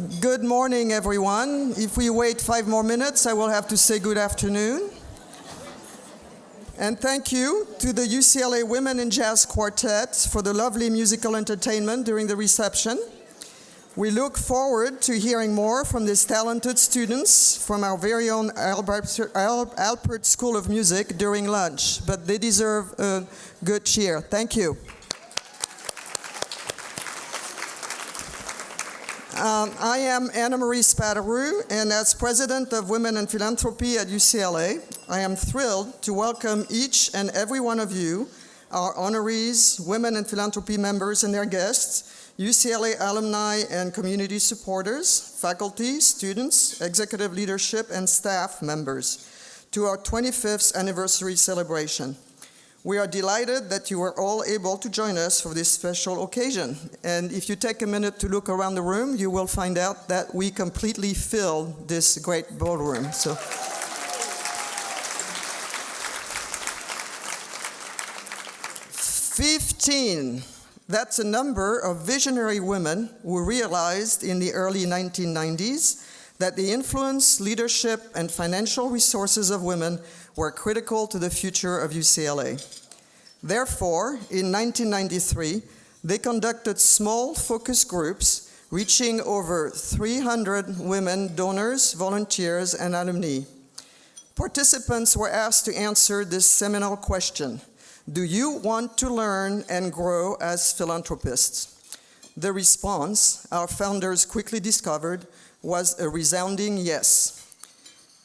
Good morning, everyone. If we wait 5 more minutes, I will have to say good afternoon. And thank you to the UCLA Women in Jazz Quartet for the lovely musical entertainment during the reception. We look forward to hearing more from these talented students from our very own Alpert School of Music during lunch, but they deserve a good cheer. Thank you. I am Anna Marie Spatteroo, and as president of Women in Philanthropy at UCLA, I am thrilled to welcome each and every one of you, our honorees, Women in Philanthropy members and their guests, UCLA alumni and community supporters, faculty, students, executive leadership, and staff members, to our 25th anniversary celebration. We are delighted that you are all able to join us for this special occasion. And if you take a minute to look around the room, you will find out that we completely fill this great ballroom. So, 15. That's a number of visionary women who realized in the early 1990s that the influence, leadership, and financial resources of women were critical to the future of UCLA. Therefore, in 1993, they conducted small focus groups reaching over 300 women donors, volunteers, and alumni. Participants were asked to answer this seminal question: do you want to learn and grow as philanthropists? The response, our founders quickly discovered, was a resounding yes.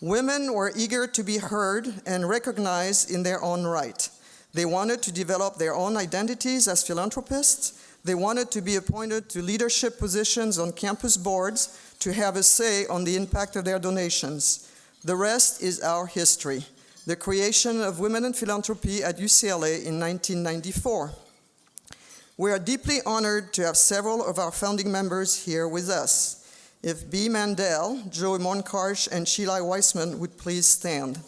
Women were eager to be heard and recognized in their own right. They wanted to develop their own identities as philanthropists. They wanted to be appointed to leadership positions on campus boards, to have a say on the impact of their donations. The rest is our history. The creation of Women in Philanthropy at UCLA in 1994. We are deeply honored to have several of our founding members here with us. If Bea Mandel, Joe Monkarsh, and Sheila Weissman would please stand.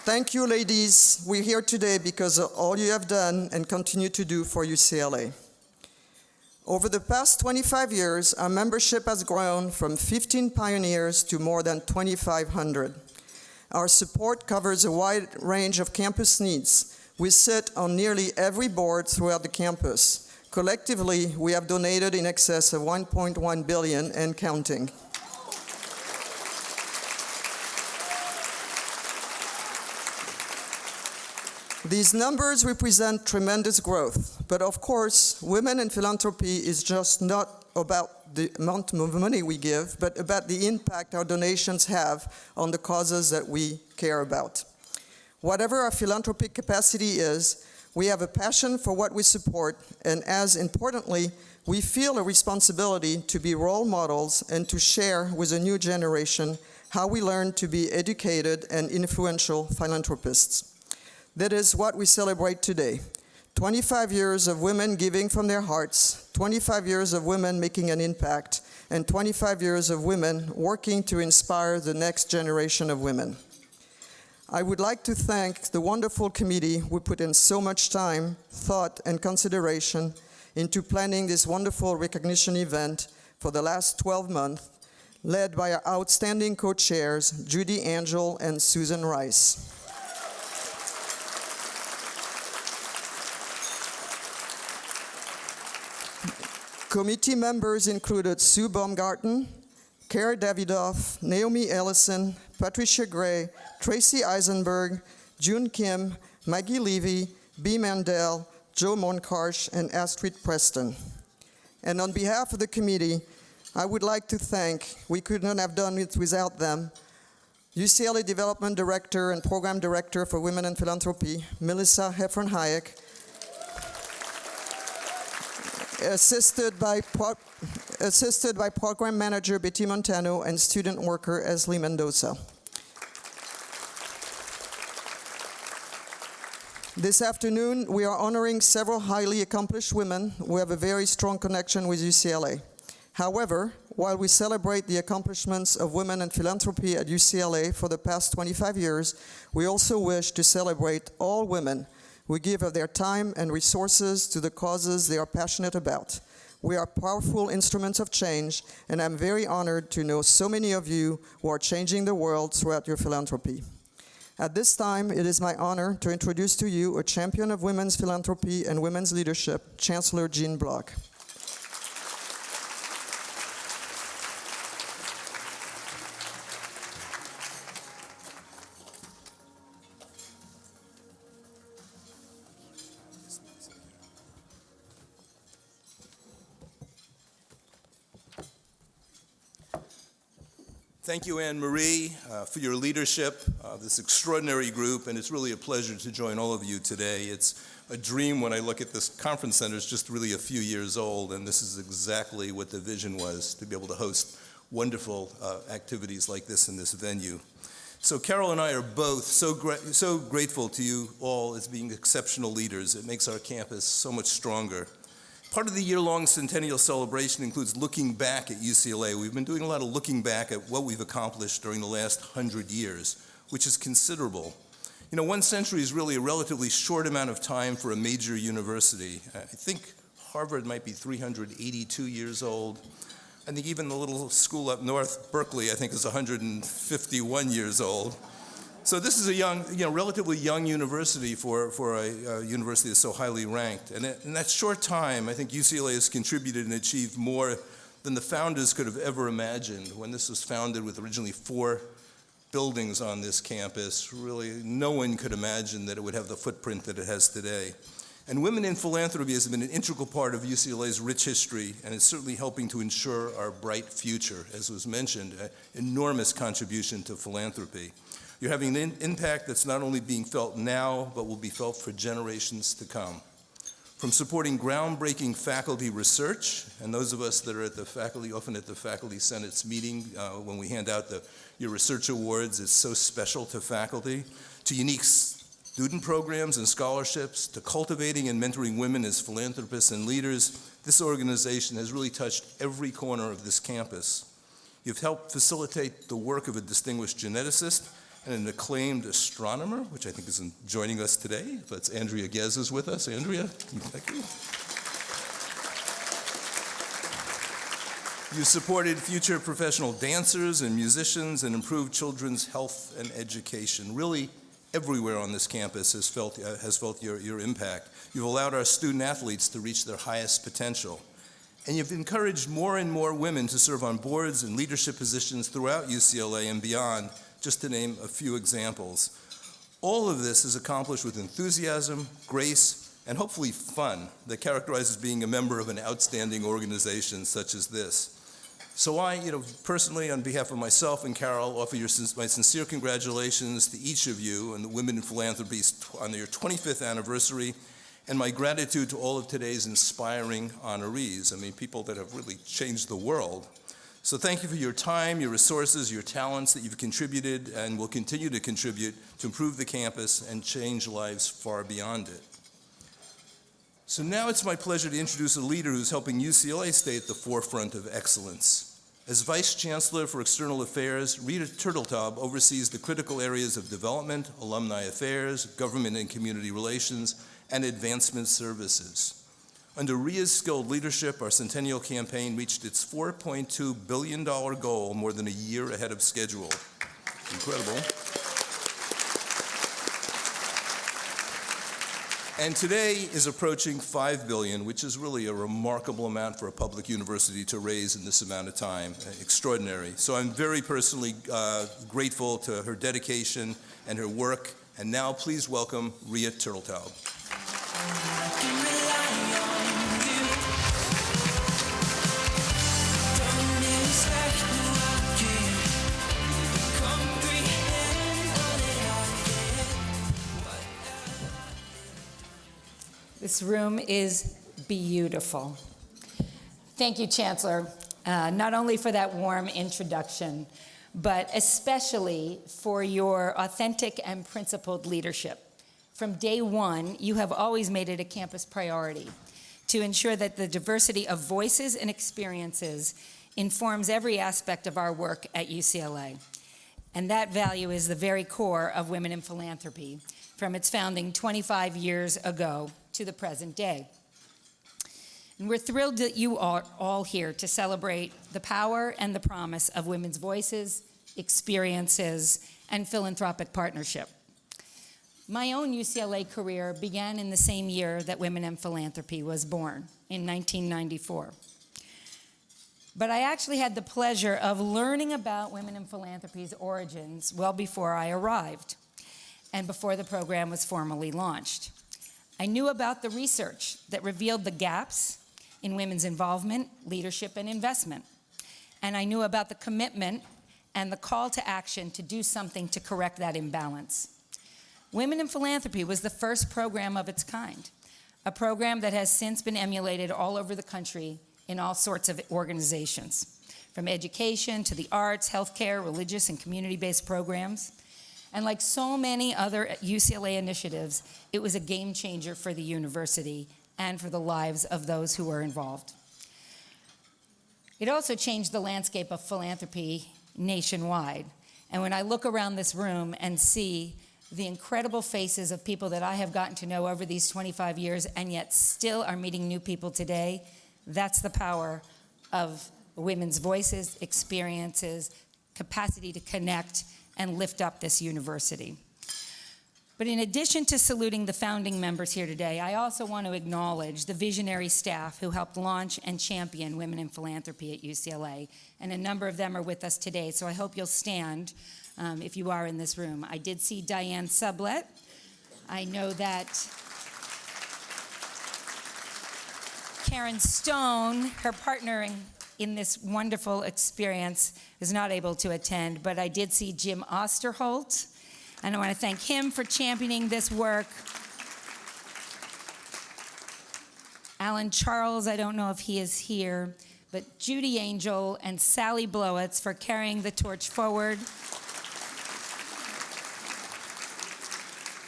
Thank you, ladies. We're here today because of all you have done and continue to do for UCLA. Over the past 25 years, our membership has grown from 15 pioneers to more than 2,500. Our support covers a wide range of campus needs. We sit on nearly every board throughout the campus. Collectively, we have donated in excess of $1.1 billion and counting. These numbers represent tremendous growth, but of course, Women in Philanthropy is just not about the amount of money we give, but about the impact our donations have on the causes that we care about. Whatever our philanthropic capacity is, we have a passion for what we support, and as importantly, we feel a responsibility to be role models and to share with a new generation how we learn to be educated and influential philanthropists. That is what we celebrate today. 25 years of women giving from their hearts, 25 years of women making an impact, and 25 years of women working to inspire the next generation of women. I would like to thank the wonderful committee who put in so much time, thought, and consideration into planning this wonderful recognition event for the last 12 months, led by our outstanding co-chairs, Judy Angel and Susan Rice. Committee members included Sue Baumgarten, Kara Davidoff, Naomi Ellison, Patricia Gray, Tracy Eisenberg, June Kim, Maggie Levy, Bea Mandel, Joe Monkarsh, and Astrid Preston. And on behalf of the committee, I would like to thank, we could not have done it without them, UCLA Development Director and Program Director for Women in Philanthropy, Melissa Heffron-Hayek, assisted by Program Manager Betty Montano and Student Worker Esli Mendoza. This afternoon, we are honoring several highly accomplished women who have a very strong connection with UCLA. However, while we celebrate the accomplishments of women in philanthropy at UCLA for the past 25 years, we also wish to celebrate all women who give of their time and resources to the causes they are passionate about. We are powerful instruments of change, and I'm very honored to know so many of you who are changing the world throughout your philanthropy. At this time, it is my honor to introduce to you a champion of women's philanthropy and women's leadership, Chancellor Jean Block. Thank you, Anne-Marie, for your leadership of this extraordinary group, and it's really a pleasure to join all of you today. It's a dream when I look at this conference center. It's just really a few years old, and this is exactly what the vision was, to be able to host wonderful activities like this in this venue. So Carol and I are both so grateful to you all as being exceptional leaders. It makes our campus so much stronger. Part of the year-long centennial celebration includes looking back at UCLA. We've been doing a lot of looking back at what we've accomplished during the last 100 years, which is considerable. You know, 1 century is really a relatively short amount of time for a major university. I think Harvard might be 382 years old. I think even the little school up north, Berkeley, I think is 151 years old. So this is a young, relatively young university for a university that's so highly ranked. And in that short time, I think UCLA has contributed and achieved more than the founders could have ever imagined. When this was founded with originally 4 buildings on this campus, really no one could imagine that it would have the footprint that it has today. And Women in Philanthropy has been an integral part of UCLA's rich history, and it's certainly helping to ensure our bright future. As was mentioned, an enormous contribution to philanthropy. You're having an impact that's not only being felt now, but will be felt for generations to come. From supporting groundbreaking faculty research, and those of us that are at the faculty, often at the Faculty Senate's meeting, when we hand out your research awards, it's so special to faculty, to unique student programs and scholarships, to cultivating and mentoring women as philanthropists and leaders, this organization has really touched every corner of this campus. You've helped facilitate the work of a distinguished geneticist and an acclaimed astronomer, which I think is joining us today. That's Andrea Ghez is with us. Andrea, thank you. You supported future professional dancers and musicians and improved children's health and education. Really, everywhere on this campus has felt your impact. You've allowed our student athletes to reach their highest potential. And you've encouraged more and more women to serve on boards and leadership positions throughout UCLA and beyond, just to name a few examples. All of this is accomplished with enthusiasm, grace, and hopefully fun that characterizes being a member of an outstanding organization such as this. So I, personally, on behalf of myself and Carol, offer my sincere congratulations to each of you and the Women in Philanthropy on your 25th anniversary, and my gratitude to all of today's inspiring honorees. I mean, people that have really changed the world. So thank you for your time, your resources, your talents that you've contributed and will continue to contribute to improve the campus and change lives far beyond it. So now it's my pleasure to introduce a leader who's helping UCLA stay at the forefront of excellence. As Vice Chancellor for External Affairs, Rita Turteltaub oversees the critical areas of development, alumni affairs, government and community relations, and advancement services. Under Ria's skilled leadership, our Centennial campaign reached its $4.2 billion goal more than a year ahead of schedule. Incredible. And today is approaching $5 billion, which is really a remarkable amount for a public university to raise in this amount of time. Extraordinary. So I'm very personally grateful to her dedication and her work. And now please welcome Ria Turteltaub. This room is beautiful. Thank you, Chancellor, not only for that warm introduction, but especially for your authentic and principled leadership. From day one, you have always made it a campus priority to ensure that the diversity of voices and experiences informs every aspect of our work at UCLA. And that value is the very core of Women in Philanthropy, from its founding 25 years ago to the present day. And we're thrilled that you are all here to celebrate the power and the promise of women's voices, experiences, and philanthropic partnership. My own UCLA career began in the same year that Women in Philanthropy was born, in 1994. But I actually had the pleasure of learning about Women in Philanthropy's origins well before I arrived and before the program was formally launched. I knew about the research that revealed the gaps in women's involvement, leadership, and investment. And I knew about the commitment and the call to action to do something to correct that imbalance. Women in Philanthropy was the first program of its kind, a program that has since been emulated all over the country in all sorts of organizations, from education to the arts, healthcare, religious, and community-based programs. And like so many other UCLA initiatives, it was a game changer for the university and for the lives of those who were involved. It also changed the landscape of philanthropy nationwide. And when I look around this room and see the incredible faces of people that I have gotten to know over these 25 years and yet still are meeting new people today, that's the power of women's voices, experiences, capacity to connect and lift up this university. But in addition to saluting the founding members here today, I also want to acknowledge the visionary staff who helped launch and champion Women in Philanthropy at UCLA. And a number of them are with us today, so I hope you'll stand if you are in this room. I did see Diane Sublett. I know that Karen Stone, her partner in this wonderful experience, is not able to attend, but I did see Jim Osterholt, and I want to thank him for championing this work. Alan Charles, I don't know if he is here, but Judy Angel and Sally Blowitz for carrying the torch forward.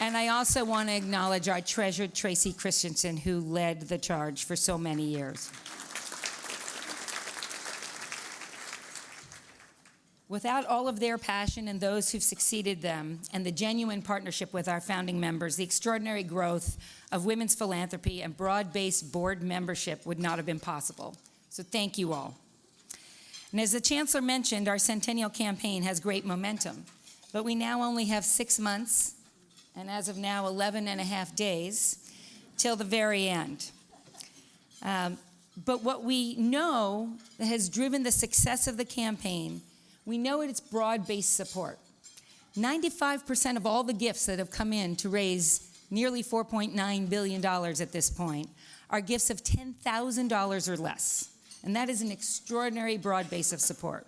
And I also want to acknowledge our treasured Tracy Christensen, who led the charge for so many years. Without all of their passion and those who've succeeded them, and the genuine partnership with our founding members, the extraordinary growth of women's philanthropy and broad-based board membership would not have been possible. So thank you all. And as the Chancellor mentioned, our Centennial campaign has great momentum, but we now only have 6 months, and as of now, 11 and a half days, till the very end. But what we know that has driven the success of the campaign, we know it's broad-based support. 95% of all the gifts that have come in to raise nearly $4.9 billion at this point are gifts of $10,000 or less. And that is an extraordinary broad base of support.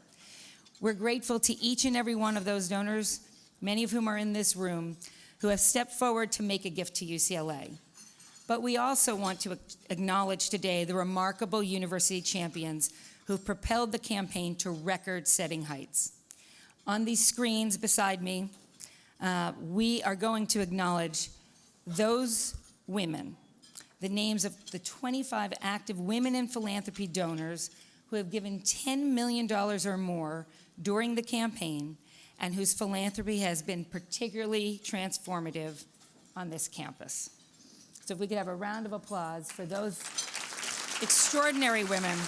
We're grateful to each and every one of those donors, many of whom are in this room, who have stepped forward to make a gift to UCLA. But we also want to acknowledge today the remarkable university champions who've propelled the campaign to record-setting heights. On these screens beside me, we are going to acknowledge those women, the names of the 25 active Women in Philanthropy donors who have given $10 million or more during the campaign and whose philanthropy has been particularly transformative on this campus. So if we could have a round of applause for those extraordinary women.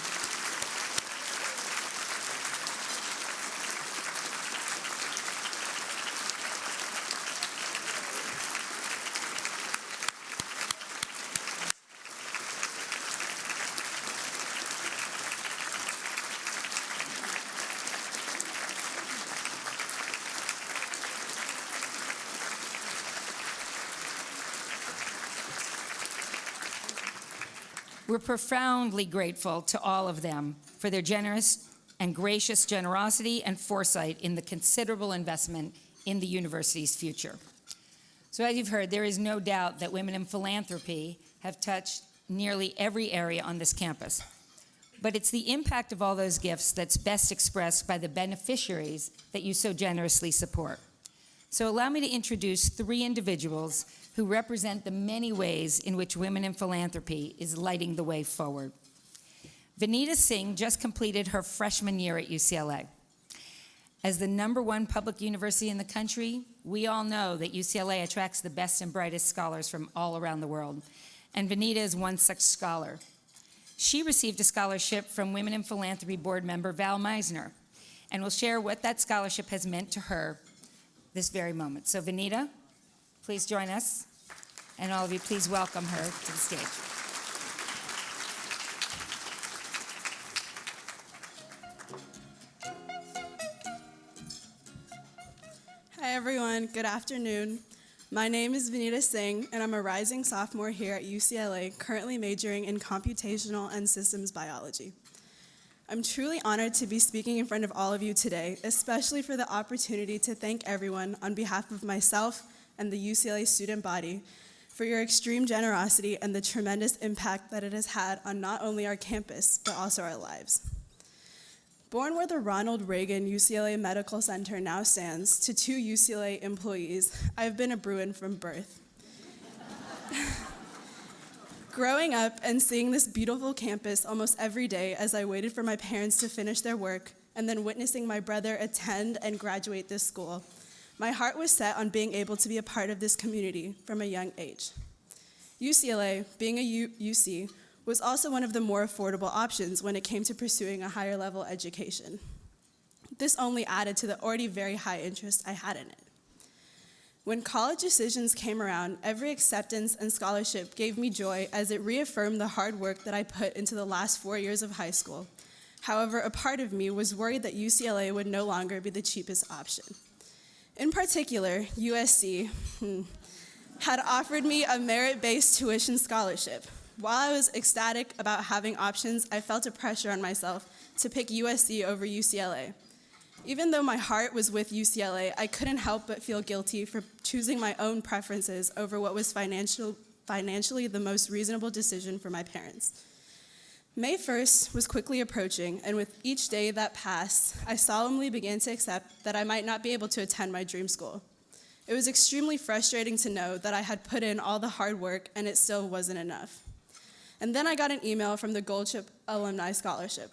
We're profoundly grateful to all of them for their generous and gracious generosity and foresight in the considerable investment in the university's future. So as you've heard, there is no doubt that Women in Philanthropy have touched nearly every area on this campus. But it's the impact of all those gifts that's best expressed by the beneficiaries that you so generously support. So allow me to introduce 3 individuals who represent the many ways in which Women in Philanthropy is lighting the way forward. Vineeta Singh just completed her freshman year at UCLA. As the #1 public university in the country, we all know that UCLA attracts the best and brightest scholars from all around the world, and Vineeta is one such scholar. She received a scholarship from Women in Philanthropy board member Val Meisner, and will share what that scholarship has meant to her this very moment. So Vineeta, please join us, and all of you, please welcome her to the stage. Hi everyone, good afternoon. My name is Vineeta Singh, and I'm a rising sophomore here at UCLA, currently majoring in computational and systems biology. I'm truly honored to be speaking in front of all of you today, especially for the opportunity to thank everyone on behalf of myself and the UCLA student body for your extreme generosity and the tremendous impact that it has had on not only our campus, but also our lives. Born where the Ronald Reagan UCLA Medical Center now stands to 2 UCLA employees, I've been a Bruin from birth. Growing up and seeing this beautiful campus almost every day as I waited for my parents to finish their work, and then witnessing my brother attend and graduate this school, my heart was set on being able to be a part of this community from a young age. UCLA, being a UC, was also one of the more affordable options when it came to pursuing a higher level education. This only added to the already very high interest I had in it. When college decisions came around, every acceptance and scholarship gave me joy as it reaffirmed the hard work that I put into the last 4 years of high school. However, a part of me was worried that UCLA would no longer be the cheapest option. In particular, USC had offered me a merit-based tuition scholarship. While I was ecstatic about having options, I felt a pressure on myself to pick USC over UCLA. Even though my heart was with UCLA, I couldn't help but feel guilty for choosing my own preferences over what was financially the most reasonable decision for my parents. May 1st was quickly approaching, and with each day that passed, I solemnly began to accept that I might not be able to attend my dream school. It was extremely frustrating to know that I had put in all the hard work and it still wasn't enough. And then I got an email from the Goldship Alumni Scholarship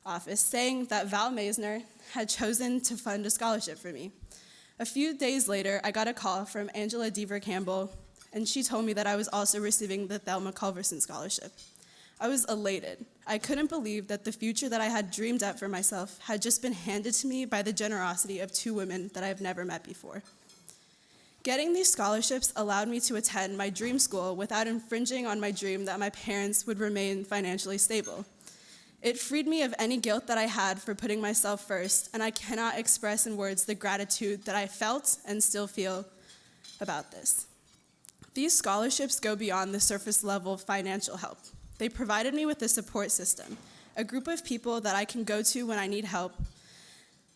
Office saying that Val Meisner had chosen to fund a scholarship for me. A few days later, I got a call from Angela Deaver Campbell, and she told me that I was also receiving the Thelma Culverson Scholarship. I was elated. I couldn't believe that the future that I had dreamed up for myself had just been handed to me by the generosity of 2 women that I've never met before. Getting these scholarships allowed me to attend my dream school without infringing on my dream that my parents would remain financially stable. It freed me of any guilt that I had for putting myself first, and I cannot express in words the gratitude that I felt and still feel about this. These scholarships go beyond the surface level financial help. They provided me with a support system, a group of people that I can go to when I need help,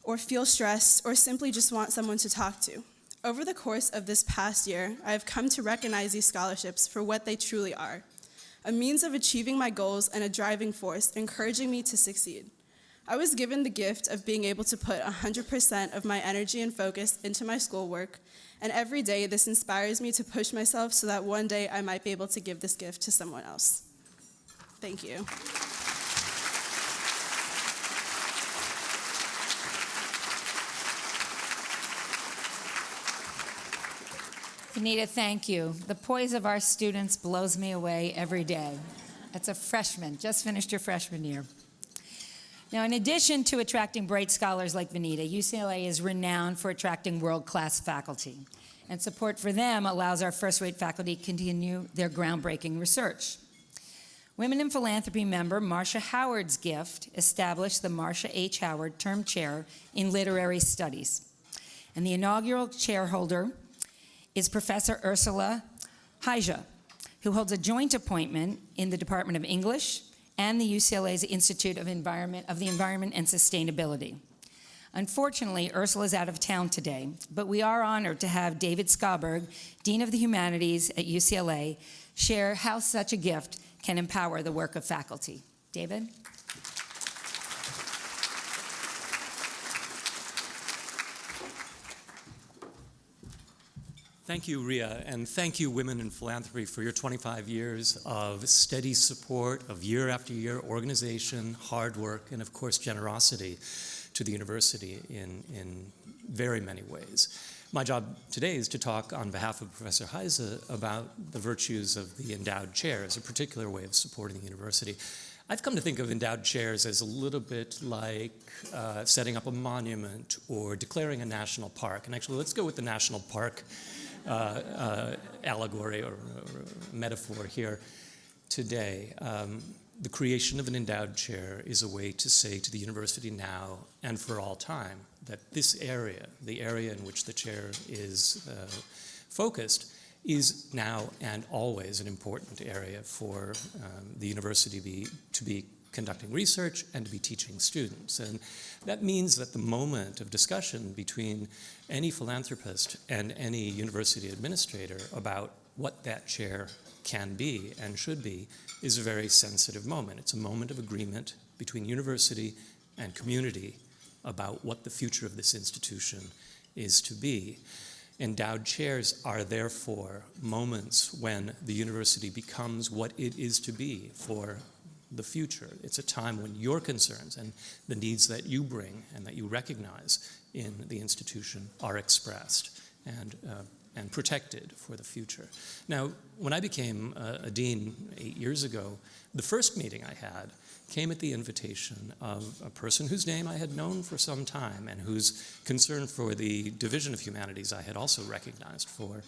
or feel stressed, or simply just want someone to talk to. Over the course of this past year, I have come to recognize these scholarships for what they truly are: a means of achieving my goals and a driving force, encouraging me to succeed. I was given the gift of being able to put 100% of my energy and focus into my schoolwork, and every day this inspires me to push myself so that one day I might be able to give this gift to someone else. Thank you. Vineeta, thank you. The poise of our students blows me away every day. That's a freshman, just finished your freshman year. Now, in addition to attracting bright scholars like Vineeta, UCLA is renowned for attracting world-class faculty, and support for them allows our first-rate faculty to continue their groundbreaking research. Women in Philanthropy member Marcia Howard's gift established the Marcia H. Howard Term Chair in Literary Studies, and the inaugural chairholder is Professor Ursula Heija, who holds a joint appointment in the Department of English and the UCLA's Institute of the Environment and Sustainability. Unfortunately, Ursula is out of town today, but we are honored to have David Schaberg, Dean of the Humanities at UCLA, share how such a gift can empower the work of faculty. David? Thank you, Ria, and thank you, Women in Philanthropy, for your 25 years of steady support, of year after year organization, hard work, and of course generosity to the university in very many ways. My job today is to talk on behalf of Professor Heise about the virtues of the endowed chair as a particular way of supporting the university. I've come to think of endowed chairs as a little bit like setting up a monument or declaring a national park. And actually, let's go with the national park allegory or metaphor here today. The creation of an endowed chair is a way to say to the university now and for all time that this area, the area in which the chair is focused, is now and always an important area for the university to be conducting research and to be teaching students. And that means that the moment of discussion between any philanthropist and any university administrator about what that chair can be and should be is a very sensitive moment. It's a moment of agreement between university and community about what the future of this institution is to be. Endowed chairs are therefore moments when the university becomes what it is to be for the future. It's a time when your concerns and the needs that you bring and that you recognize in the institution are expressed and protected for the future. Now, when I became a dean 8 years ago, the first meeting I had came at the invitation of a person whose name I had known for some time and whose concern for the division of humanities I had also recognized for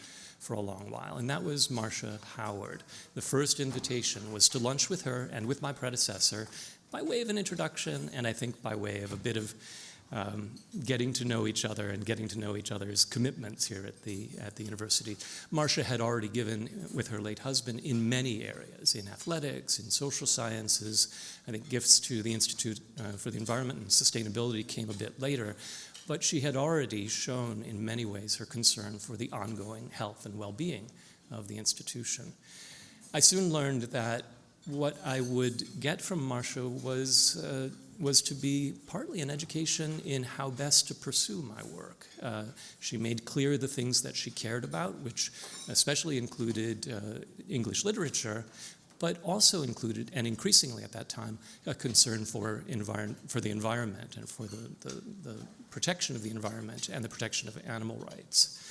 a long while, and that was Marcia Howard. The first invitation was to lunch with her and with my predecessor by way of an introduction, and I think by way of a bit of getting to know each other and getting to know each other's commitments here at the university. Marcia had already given, with her late husband, in many areas, in athletics, in social sciences. I think gifts to the Institute for the Environment and Sustainability came a bit later, but she had already shown in many ways her concern for the ongoing health and well-being of the institution. I soon learned that what I would get from Marcia was to be partly an education in how best to pursue my work. She made clear the things that she cared about, which especially included English literature, but also included, and increasingly at that time, a concern for the environment and for the protection of the environment and the protection of animal rights.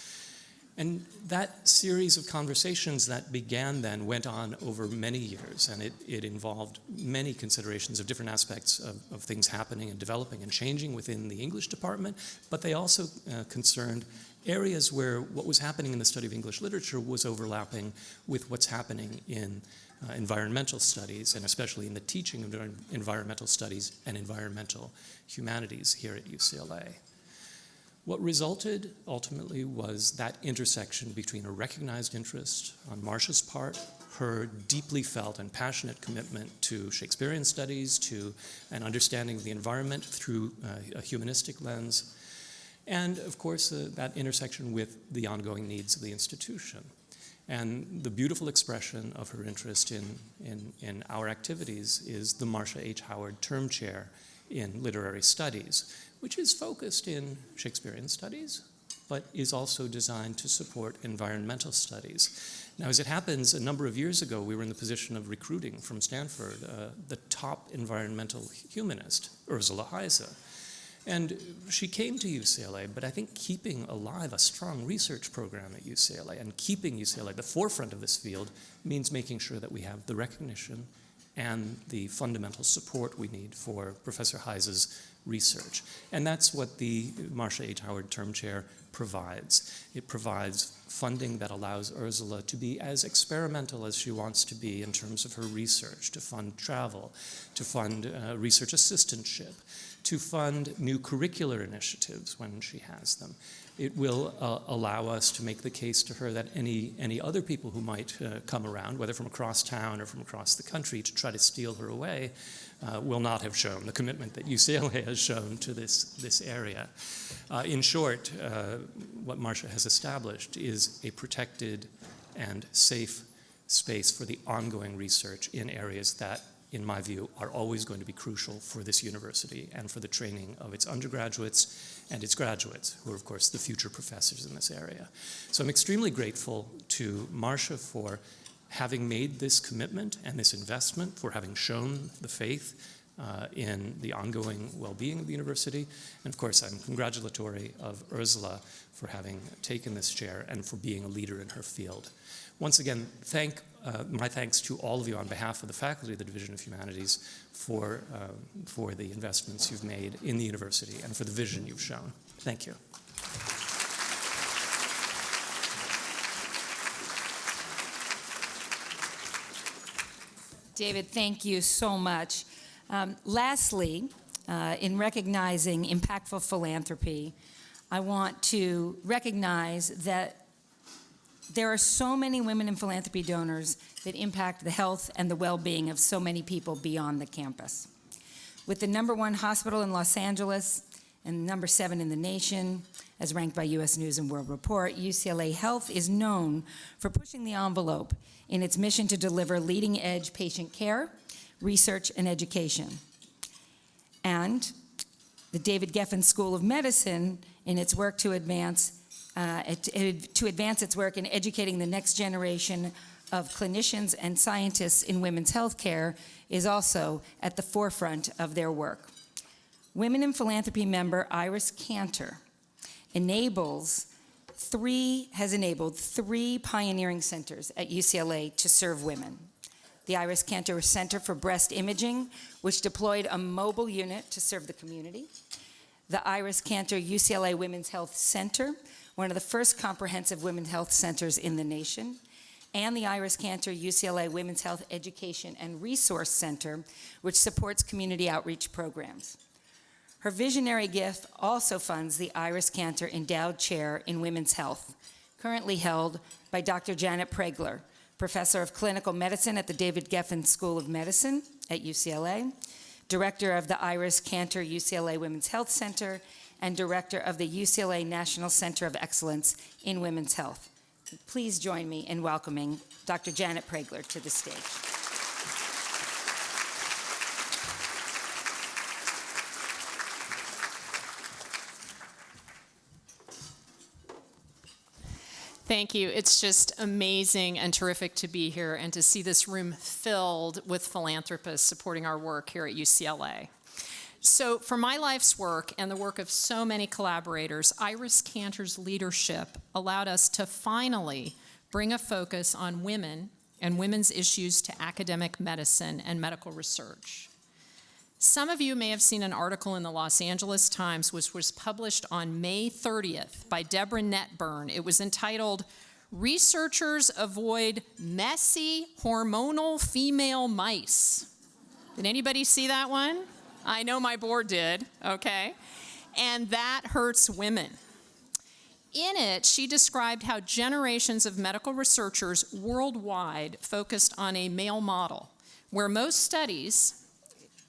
And that series of conversations that began then went on over many years, and it involved many considerations of different aspects of things happening and developing and changing within the English department, but they also concerned areas where what was happening in the study of English literature was overlapping with what's happening in environmental studies, and especially in the teaching of environmental studies and environmental humanities here at UCLA. What resulted ultimately was that intersection between a recognized interest on Marcia's part, her deeply felt and passionate commitment to Shakespearean studies, to an understanding of the environment through a humanistic lens, and of course that intersection with the ongoing needs of the institution. And the beautiful expression of her interest in our activities is the Marcia H. Howard Term Chair in Literary Studies, which is focused in Shakespearean studies, but is also designed to support environmental studies. Now, as it happens, a number of years ago, we were in the position of recruiting from Stanford the top environmental humanist, Ursula Heise. And she came to UCLA, but I think keeping alive a strong research program at UCLA and keeping UCLA at the forefront of this field means making sure that we have the recognition and the fundamental support we need for Professor Heise's research. And that's what the Marcia H. Howard Term Chair provides. It provides funding that allows Ursula to be as experimental as she wants to be in terms of her research, to fund travel, to fund research assistantship, to fund new curricular initiatives when she has them. It will allow us to make the case to her that any other people who might come around, whether from across town or from across the country, to try to steal her away, will not have shown the commitment that UCLA has shown to this area. In short, what Marcia has established is a protected and safe space for the ongoing research in areas that in my view, are always going to be crucial for this university and for the training of its undergraduates and its graduates, who are, of course, the future professors in this area. So I'm extremely grateful to Marcia for having made this commitment and this investment, for having shown the faith in the ongoing well-being of the university. And of course, I'm congratulatory of Ursula for having taken this chair and for being a leader in her field. Once again, my thanks to all of you on behalf of the faculty of the Division of Humanities for the investments you've made in the university and for the vision you've shown. Thank you. David, thank you so much. Lastly, in recognizing impactful philanthropy, I want to recognize that there are so many women in philanthropy donors that impact the health and the well-being of so many people beyond the campus. With the #1 hospital in Los Angeles and #7 in the nation, as ranked by U.S. News and World Report, UCLA Health is known for pushing the envelope in its mission to deliver leading-edge patient care, research, and education. And the David Geffen School of Medicine, in its work to advance its work in educating the next generation of clinicians and scientists in women's health care, is also at the forefront of their work. Women in Philanthropy member Iris Cantor has enabled 3 pioneering centers at UCLA to serve women. The Iris Cantor Center for Breast Imaging, which deployed a mobile unit to serve the community. The Iris Cantor UCLA Women's Health Center, one of the first comprehensive women's health centers in the nation. And the Iris Cantor UCLA Women's Health Education and Resource Center, which supports community outreach programs. Her visionary gift also funds the Iris Cantor Endowed Chair in Women's Health, currently held by Dr. Janet Pregler, Professor of Clinical Medicine at the David Geffen School of Medicine at UCLA, Director of the Iris Cantor UCLA Women's Health Center, and Director of the UCLA National Center of Excellence in Women's Health. Please join me in welcoming Dr. Janet Pregler to the stage. Thank you. It's just amazing and terrific to be here and to see this room filled with philanthropists supporting our work here at UCLA. So for my life's work and the work of so many collaborators, Iris Cantor's leadership allowed us to finally bring a focus on women and women's issues to academic medicine and medical research. Some of you may have seen an article in the Los Angeles Times, which was published on May 30th by Deborah Netburn. It was entitled, "Researchers Avoid Messy Hormonal Female Mice." Did anybody see that one? I know my board did, okay? And that hurts women. In it, she described how generations of medical researchers worldwide focused on a male model, where most studies,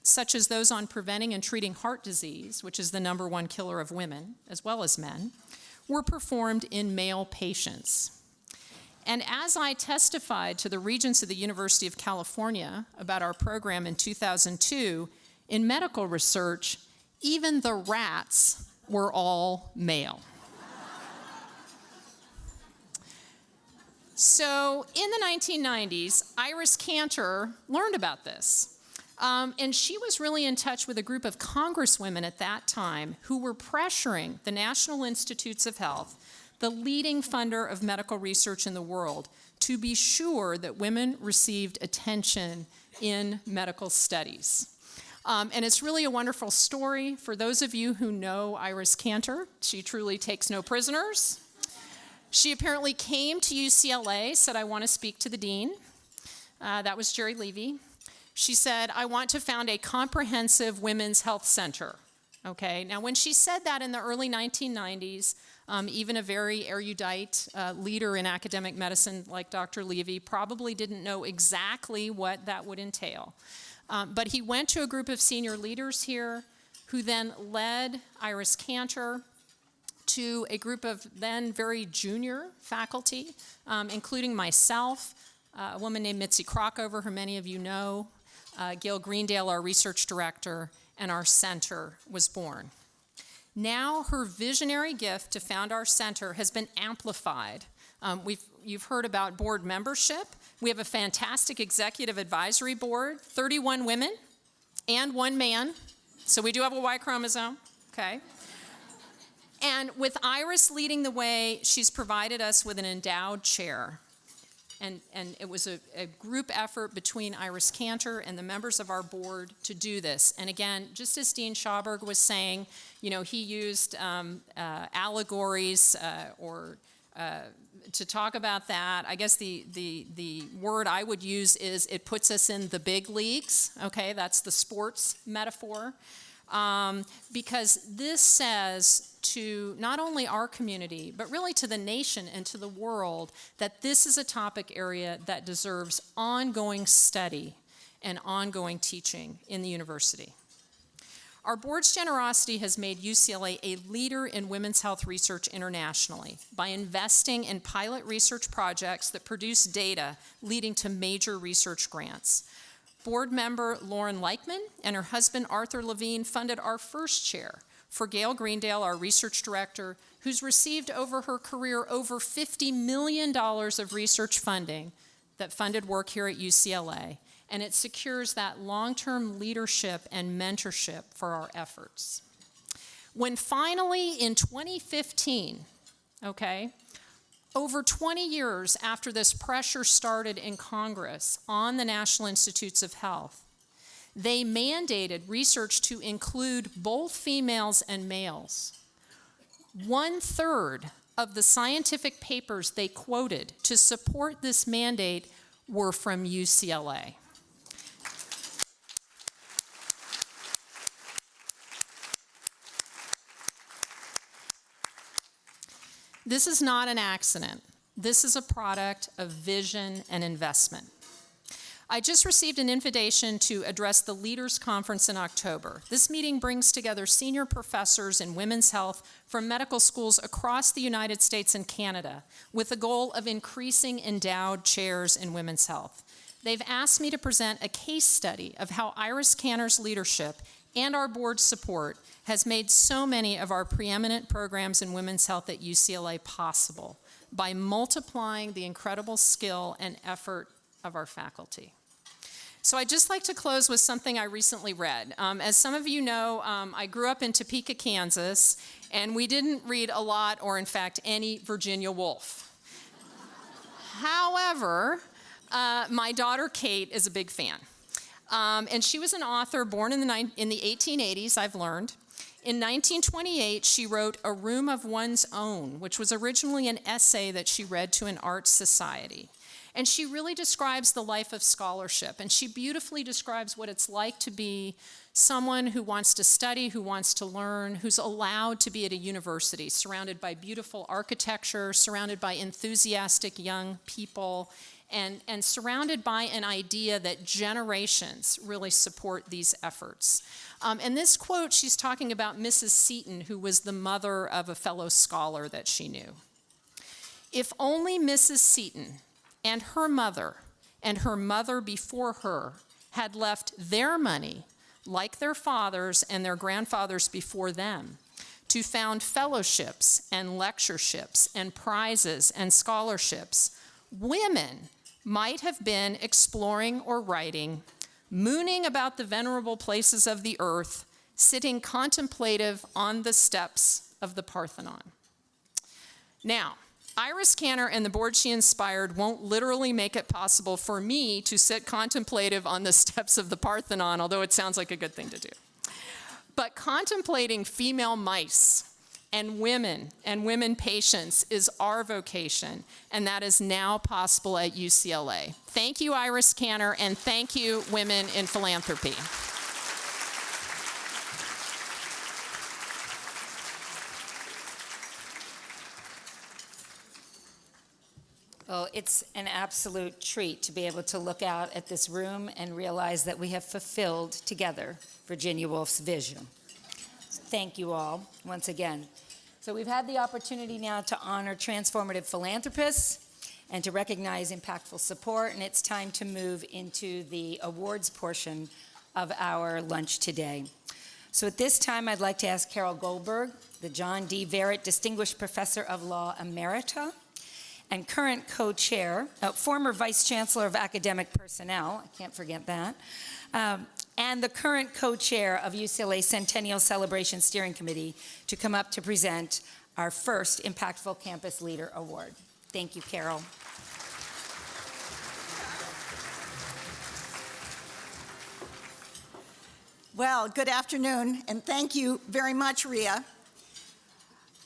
such as those on preventing and treating heart disease, which is the #1 killer of women, as well as men, were performed in male patients. And as I testified to the Regents of the University of California about our program in 2002, in medical research, even the rats were all male. So in the 1990s, Iris Cantor learned about this. And she was really in touch with a group of congresswomen at that time who were pressuring the National Institutes of Health, the leading funder of medical research in the world, to be sure that women received attention in medical studies. And it's really a wonderful story. For those of you who know Iris Cantor, she truly takes no prisoners. She apparently came to UCLA, said, "I want to speak to the dean." That was Jerry Levy. She said, "I want to found a comprehensive women's health center." Okay, now when she said that in the early 1990s, even a very erudite leader in academic medicine like Dr. Levy probably didn't know exactly what that would entail. But he went to a group of senior leaders here who then led Iris Cantor to a group of then very junior faculty, including myself, a woman named Mitzi Crockover, who many of you know, Gail Greendale, our research director, and our center was born. Now her visionary gift to found our center has been amplified. You've heard about board membership. We have a fantastic executive advisory board, 31 women and 1 man. So we do have a Y chromosome, okay? And with Iris leading the way, she's provided us with an endowed chair. And it was a group effort between Iris Cantor and the members of our board to do this. And again, just as Dean Schauberg was saying, he used allegories to talk about that. I guess the word I would use is it puts us in the big leagues, okay? That's the sports metaphor. Because this says to not only our community, but really to the nation and to the world, that this is a topic area that deserves ongoing study and ongoing teaching in the university. Our board's generosity has made UCLA a leader in women's health research internationally by investing in pilot research projects that produce data leading to major research grants. Board member Lauren Leichman and her husband Arthur Levine funded our first chair for Gail Greendale, our research director, who's received over her career over $50 million of research funding that funded work here at UCLA. And it secures that long-term leadership and mentorship for our efforts. When finally in 2015, over 20 years after this pressure started in Congress on the National Institutes of Health, they mandated research to include both females and males. 1/3 of the scientific papers they quoted to support this mandate were from UCLA. This is not an accident. This is a product of vision and investment. I just received an invitation to address the Leaders Conference in October. This meeting brings together senior professors in women's health from medical schools across the United States and Canada with the goal of increasing endowed chairs in women's health. They've asked me to present a case study of how Iris Cantor's leadership and our board's support has made so many of our preeminent programs in women's health at UCLA possible by multiplying the incredible skill and effort of our faculty. So I'd just like to close with something I recently read. As some of you know, I grew up in Topeka, Kansas, and we didn't read a lot or in fact any Virginia Woolf. However, my daughter Kate is a big fan. And she was an author born in the 1880s, I've learned. In 1928, she wrote A Room of One's Own, which was originally an essay that she read to an art society. And she really describes the life of scholarship, and she beautifully describes what it's like to be someone who wants to study, who wants to learn, who's allowed to be at a university, surrounded by beautiful architecture, surrounded by enthusiastic young people, and surrounded by an idea that generations really support these efforts. And this quote, she's talking about Mrs. Seton, who was the mother of a fellow scholar that she knew. If only Mrs. Seton and her mother before her had left their money, like their fathers and their grandfathers before them, to found fellowships and lectureships and prizes and scholarships, women might have been exploring or writing, mooning about the venerable places of the earth, sitting contemplative on the steps of the Parthenon. Now, Iris Cantor and the board she inspired won't literally make it possible for me to sit contemplative on the steps of the Parthenon, although it sounds like a good thing to do. But contemplating female mice and women patients is our vocation, and that is now possible at UCLA. Thank you, Iris Cantor, and thank you, Women in Philanthropy. Well, it's an absolute treat to be able to look out at this room and realize that we have fulfilled together Virginia Woolf's vision. Thank you all once again. So we've had the opportunity now to honor Transformative Philanthropists, and to recognize impactful support, and it's time to move into the awards portion of our lunch today. So at this time, I'd like to ask Carol Goldberg, the John D. Verrett Distinguished Professor of Law Emerita and current co-chair, former Vice Chancellor of Academic Personnel, I can't forget that, and the current co-chair of UCLA Centennial Celebration Steering Committee, to come up to present our first Impactful Campus Leader Award. Thank you, Carol. Well, good afternoon, and thank you very much, Rhea.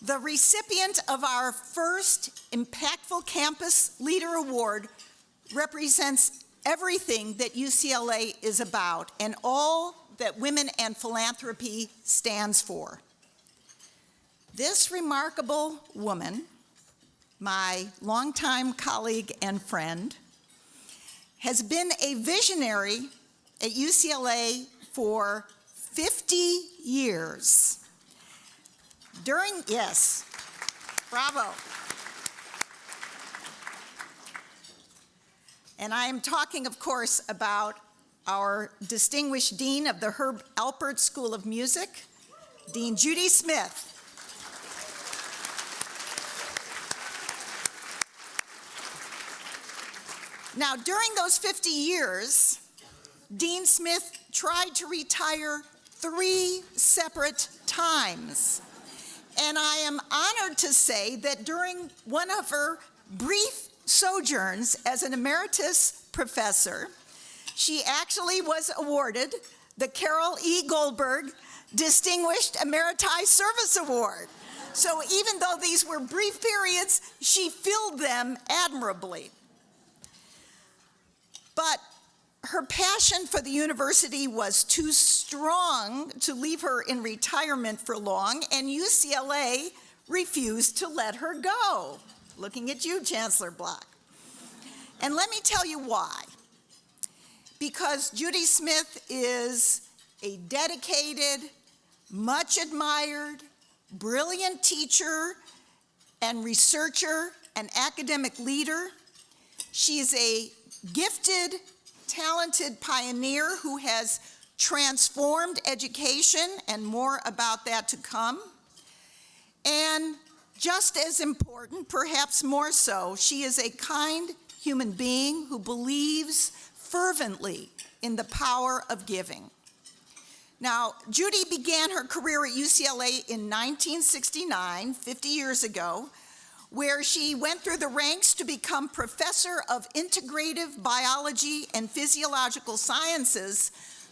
The recipient of our first Impactful Campus Leader Award represents everything that UCLA is about and all that Women and Philanthropy stands for. This remarkable woman, my longtime colleague and friend, has been a visionary at UCLA for 50 years. Yes, bravo. And I am talking, of course, about our distinguished Dean of the Herb Alpert School of Music, Dean Judy Smith. Now, during those 50 years, Dean Smith tried to retire 3 separate times. And I am honored to say that during one of her brief sojourns as an emeritus professor, she actually was awarded the Carol E. Goldberg Distinguished Emeriti Service Award. So even though these were brief periods, she filled them admirably. But her passion for the university was too strong to leave her in retirement for long, and UCLA refused to let her go. Looking at you, Chancellor Block. And let me tell you why. Because Judy Smith is a dedicated, much admired, brilliant teacher and researcher and academic leader. She is a gifted, talented pioneer who has transformed education, and more about that to come. And just as important, perhaps more so, she is a kind human being who believes fervently in the power of giving. Now, Judy began her career at UCLA in 1969, 50 years ago, where she went through the ranks to become Professor of Integrative Biology and Physiological Sciences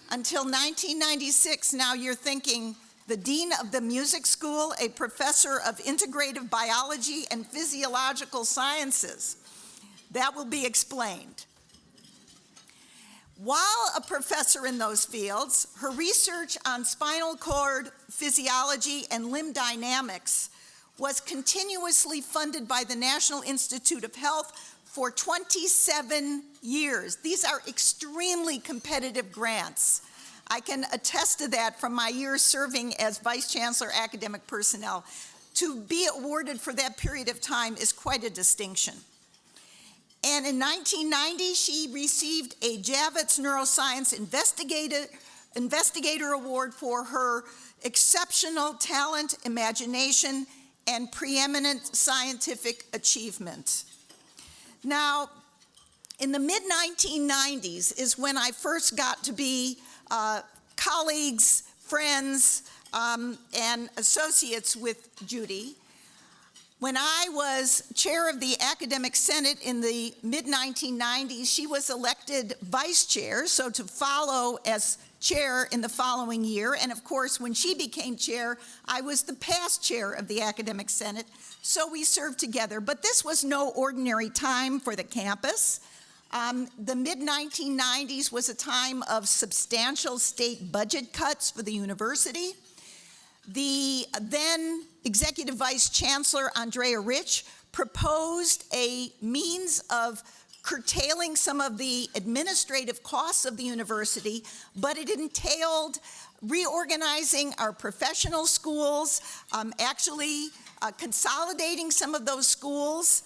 until 1996. Now you're thinking, the Dean of the Music School, a Professor of Integrative Biology and Physiological Sciences. That will be explained. While a professor in those fields, her research on spinal cord physiology and limb dynamics was continuously funded by the National Institute of Health for 27 years. These are extremely competitive grants. I can attest to that from my years serving as Vice Chancellor Academic Personnel. To be awarded for that period of time is quite a distinction. And in 1990, she received a Javits Neuroscience Investigator Award for her exceptional talent, imagination, and preeminent scientific achievement. Now, in the mid-1990s is when I first got to be colleagues, friends, and associates with Judy. When I was chair of the Academic Senate in the mid-1990s, she was elected vice chair, so to follow as chair in the following year. And of course, when she became chair, I was the past chair of the Academic Senate, so we served together. But this was no ordinary time for the campus. The mid-1990s was a time of substantial state budget cuts for the university. The then Executive Vice Chancellor, Andrea Rich, proposed a means of curtailing some of the administrative costs of the university, but it entailed reorganizing our professional schools, actually consolidating some of those schools.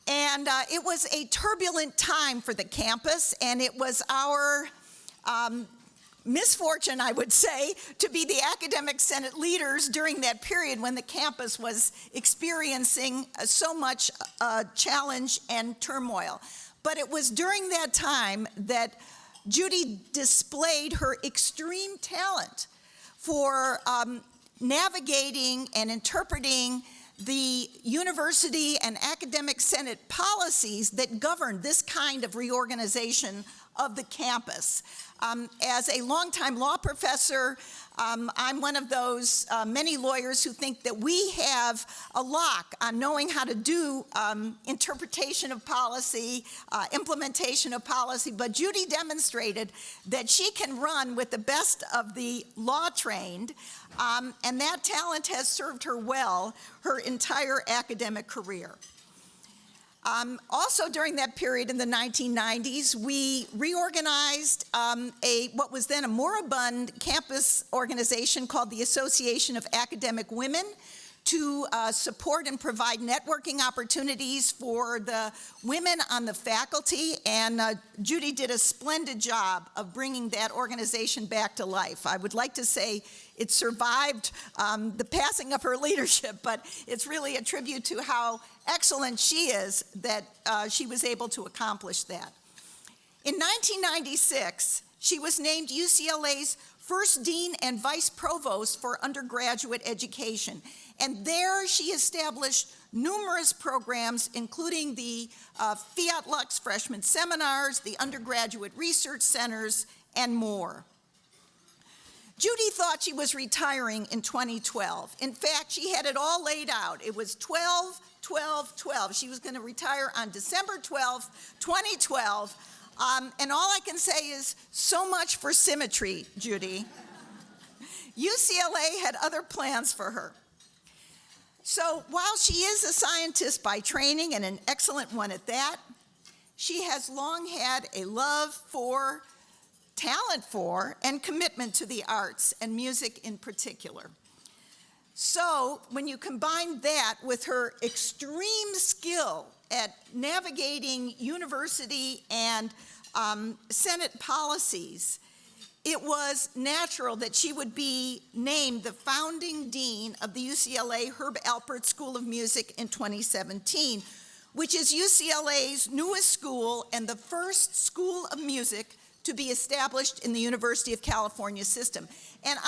And it was a turbulent time for the campus, and it was our misfortune, I would say, to be the academic senate leaders during that period when the campus was experiencing so much challenge and turmoil. But it was during that time that Judy displayed her extreme talent for navigating and interpreting the university and academic senate policies that govern this kind of reorganization of the campus. As a longtime law professor, I'm one of those many lawyers who think that we have a lock on knowing how to do interpretation of policy, implementation of policy, but Judy demonstrated that she can run with the best of the law-trained, and that talent has served her well her entire academic career. Also during that period in the 1990s, we reorganized what was then a moribund campus organization called the Association of Academic Women to support and provide networking opportunities for the women on the faculty, and Judy did a splendid job of bringing that organization back to life. I would like to say it survived the passing of her leadership, but it's really a tribute to how excellent she is that she was able to accomplish that. In 1996, she was named UCLA's first dean and vice provost for undergraduate education. And there she established numerous programs, including the Fiat Lux freshman seminars, the undergraduate research centers, and more. Judy thought she was retiring in 2012. In fact, she had it all laid out. It was 12, 12, 12. She was going to retire on December 12th, 2012. And all I can say is, so much for symmetry, Judy. UCLA had other plans for her. So while she is a scientist by training, and an excellent one at that, she has long had a love for, talent for, and commitment to the arts, and music in particular. So when you combine that with her extreme skill at navigating university and Senate policies, it was natural that she would be named the founding dean of the UCLA Herb Alpert School of Music in 2017, which is UCLA's newest school and the first school of music to be established in the University of California system. And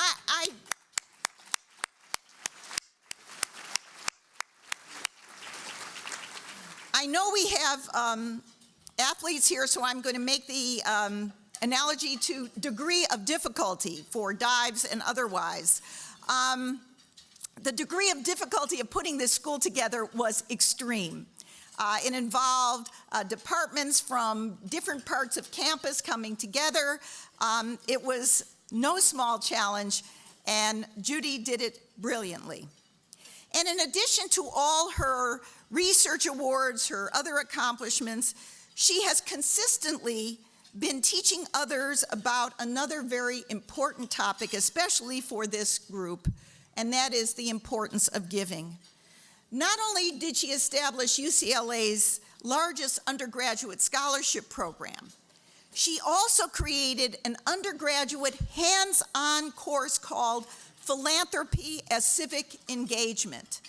I know we have athletes here, so I'm going to make the analogy to degree of difficulty for dives and otherwise. The degree of difficulty of putting this school together was extreme. It involved departments from different parts of campus coming together. It was no small challenge, and Judy did it brilliantly. And in addition to all her research awards, her other accomplishments, she has consistently been teaching others about another very important topic, especially for this group, and that is the importance of giving. Not only did she establish UCLA's largest undergraduate scholarship program, she also created an undergraduate hands-on course called Philanthropy as Civic Engagement,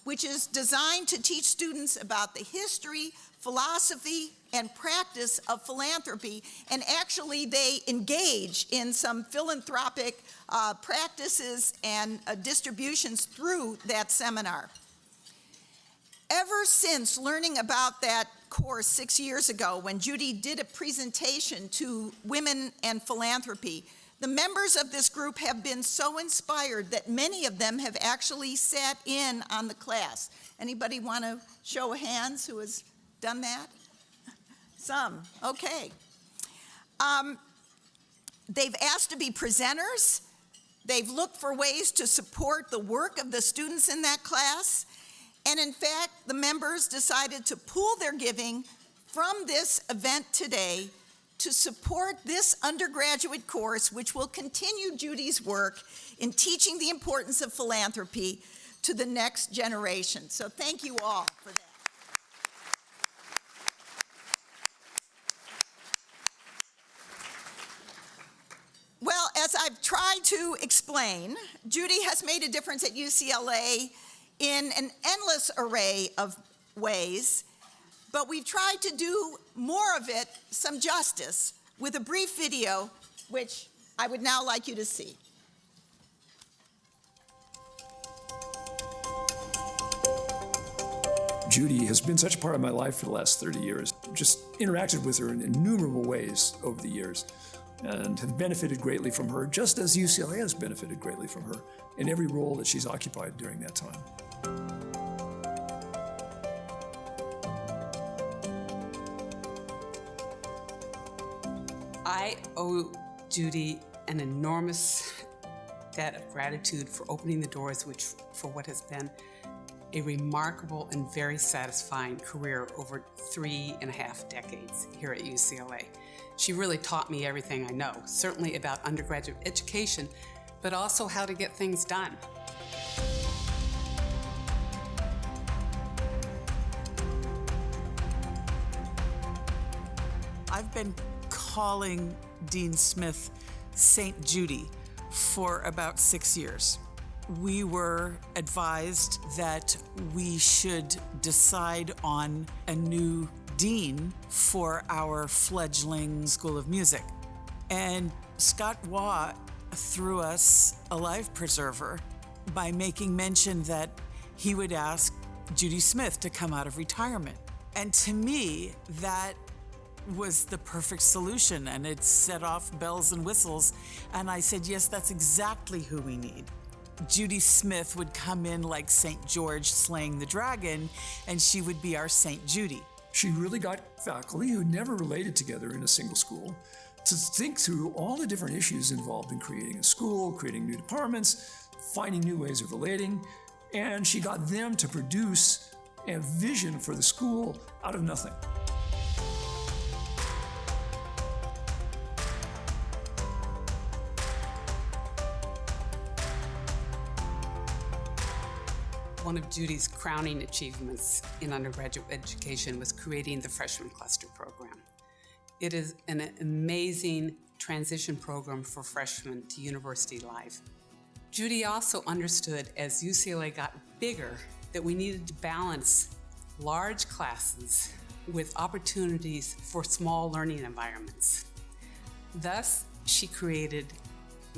which is designed to teach students about the history, philosophy, and practice of philanthropy, and actually they engage in some philanthropic practices and distributions through that seminar. Ever since learning about that course 6 years ago when Judy did a presentation to Women and Philanthropy, the members of this group have been so inspired that many of them have actually sat in on the class. Anybody want to show of hands who has done that? Some, okay. They've asked to be presenters. They've looked for ways to support the work of the students in that class. And in fact, the members decided to pool their giving from this event today to support this undergraduate course, which will continue Judy's work in teaching the importance of philanthropy to the next generation. So thank you all for that. explain, Judy has made a difference at UCLA in an endless array of ways, but we've tried to do more of it some justice with a brief video, which I would now like you to see. Judy has been such a part of my life for the last 30 years. Just interacted with her in innumerable ways over the years and have benefited greatly from her, just as UCLA has benefited greatly from her in every role that she's occupied during that time. I owe Judy an enormous debt of gratitude for opening the doors for what has been a remarkable and very satisfying career over 3.5 decades here at UCLA. She really taught me everything I know, certainly about undergraduate education, but also how to get things done. I've been calling Dean Smith St. Judy for about 6 years. We were advised that we should decide on a new dean for our fledgling School of Music. And Scott Waugh threw us a life preserver by making mention that he would ask Judy Smith to come out of retirement. And to me, that was the perfect solution, and it set off bells and whistles. And I said, yes, that's exactly who we need. Judy Smith would come in like St. George slaying the dragon, and she would be our St. Judy. She really got faculty who never related together in a single school to think through all the different issues involved in creating a school, creating new departments, finding new ways of relating, and she got them to produce a vision for the school out of nothing. One of Judy's crowning achievements in undergraduate education was creating the freshman cluster program. It is an amazing transition program for freshmen to university life. Judy also understood as UCLA got bigger that we needed to balance large classes with opportunities for small learning environments. Thus, she created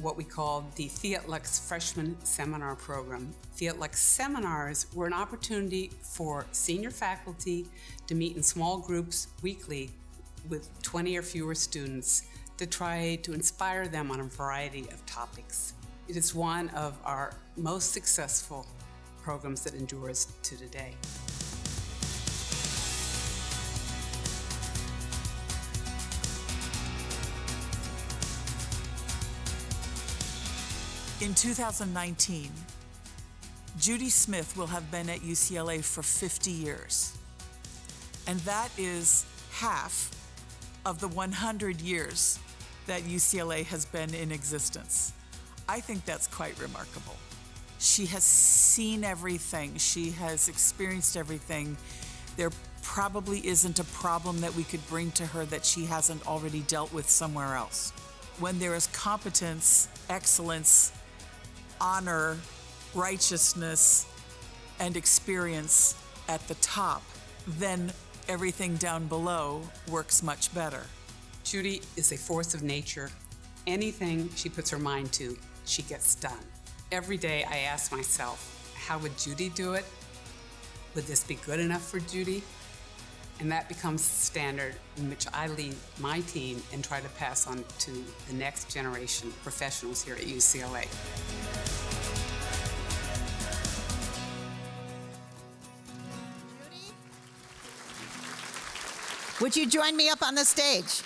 what we called the Fiat Lux Freshman Seminar Program. Fiat Lux Seminars were an opportunity for senior faculty to meet in small groups weekly with 20 or fewer students to try to inspire them on a variety of topics. It is one of our most successful programs that endures to today. In 2019, Judy Smith will have been at UCLA for 50 years. And that is half of the 100 years that UCLA has been in existence. I think that's quite remarkable. She has seen everything. She has experienced everything. There probably isn't a problem that we could bring to her that she hasn't already dealt with somewhere else. When there is competence, excellence, honor, righteousness, and experience at the top, then everything down below works much better. Judy is a force of nature. Anything she puts her mind to, she gets done. Every day I ask myself, how would Judy do it? Would this be good enough for Judy? And that becomes the standard in which I lead my team and try to pass on to the next generation of professionals here at UCLA. Would you join me up on the stage?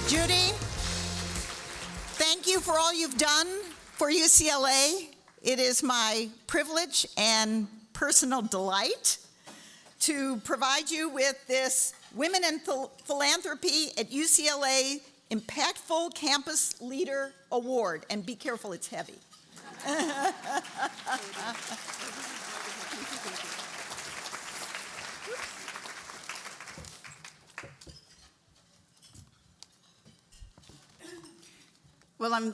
Judy, thank you for all you've done For UCLA, it is my privilege and personal delight to provide you with this Women in Philanthropy at UCLA Impactful Campus Leader Award. And be careful, it's heavy. Well, I'm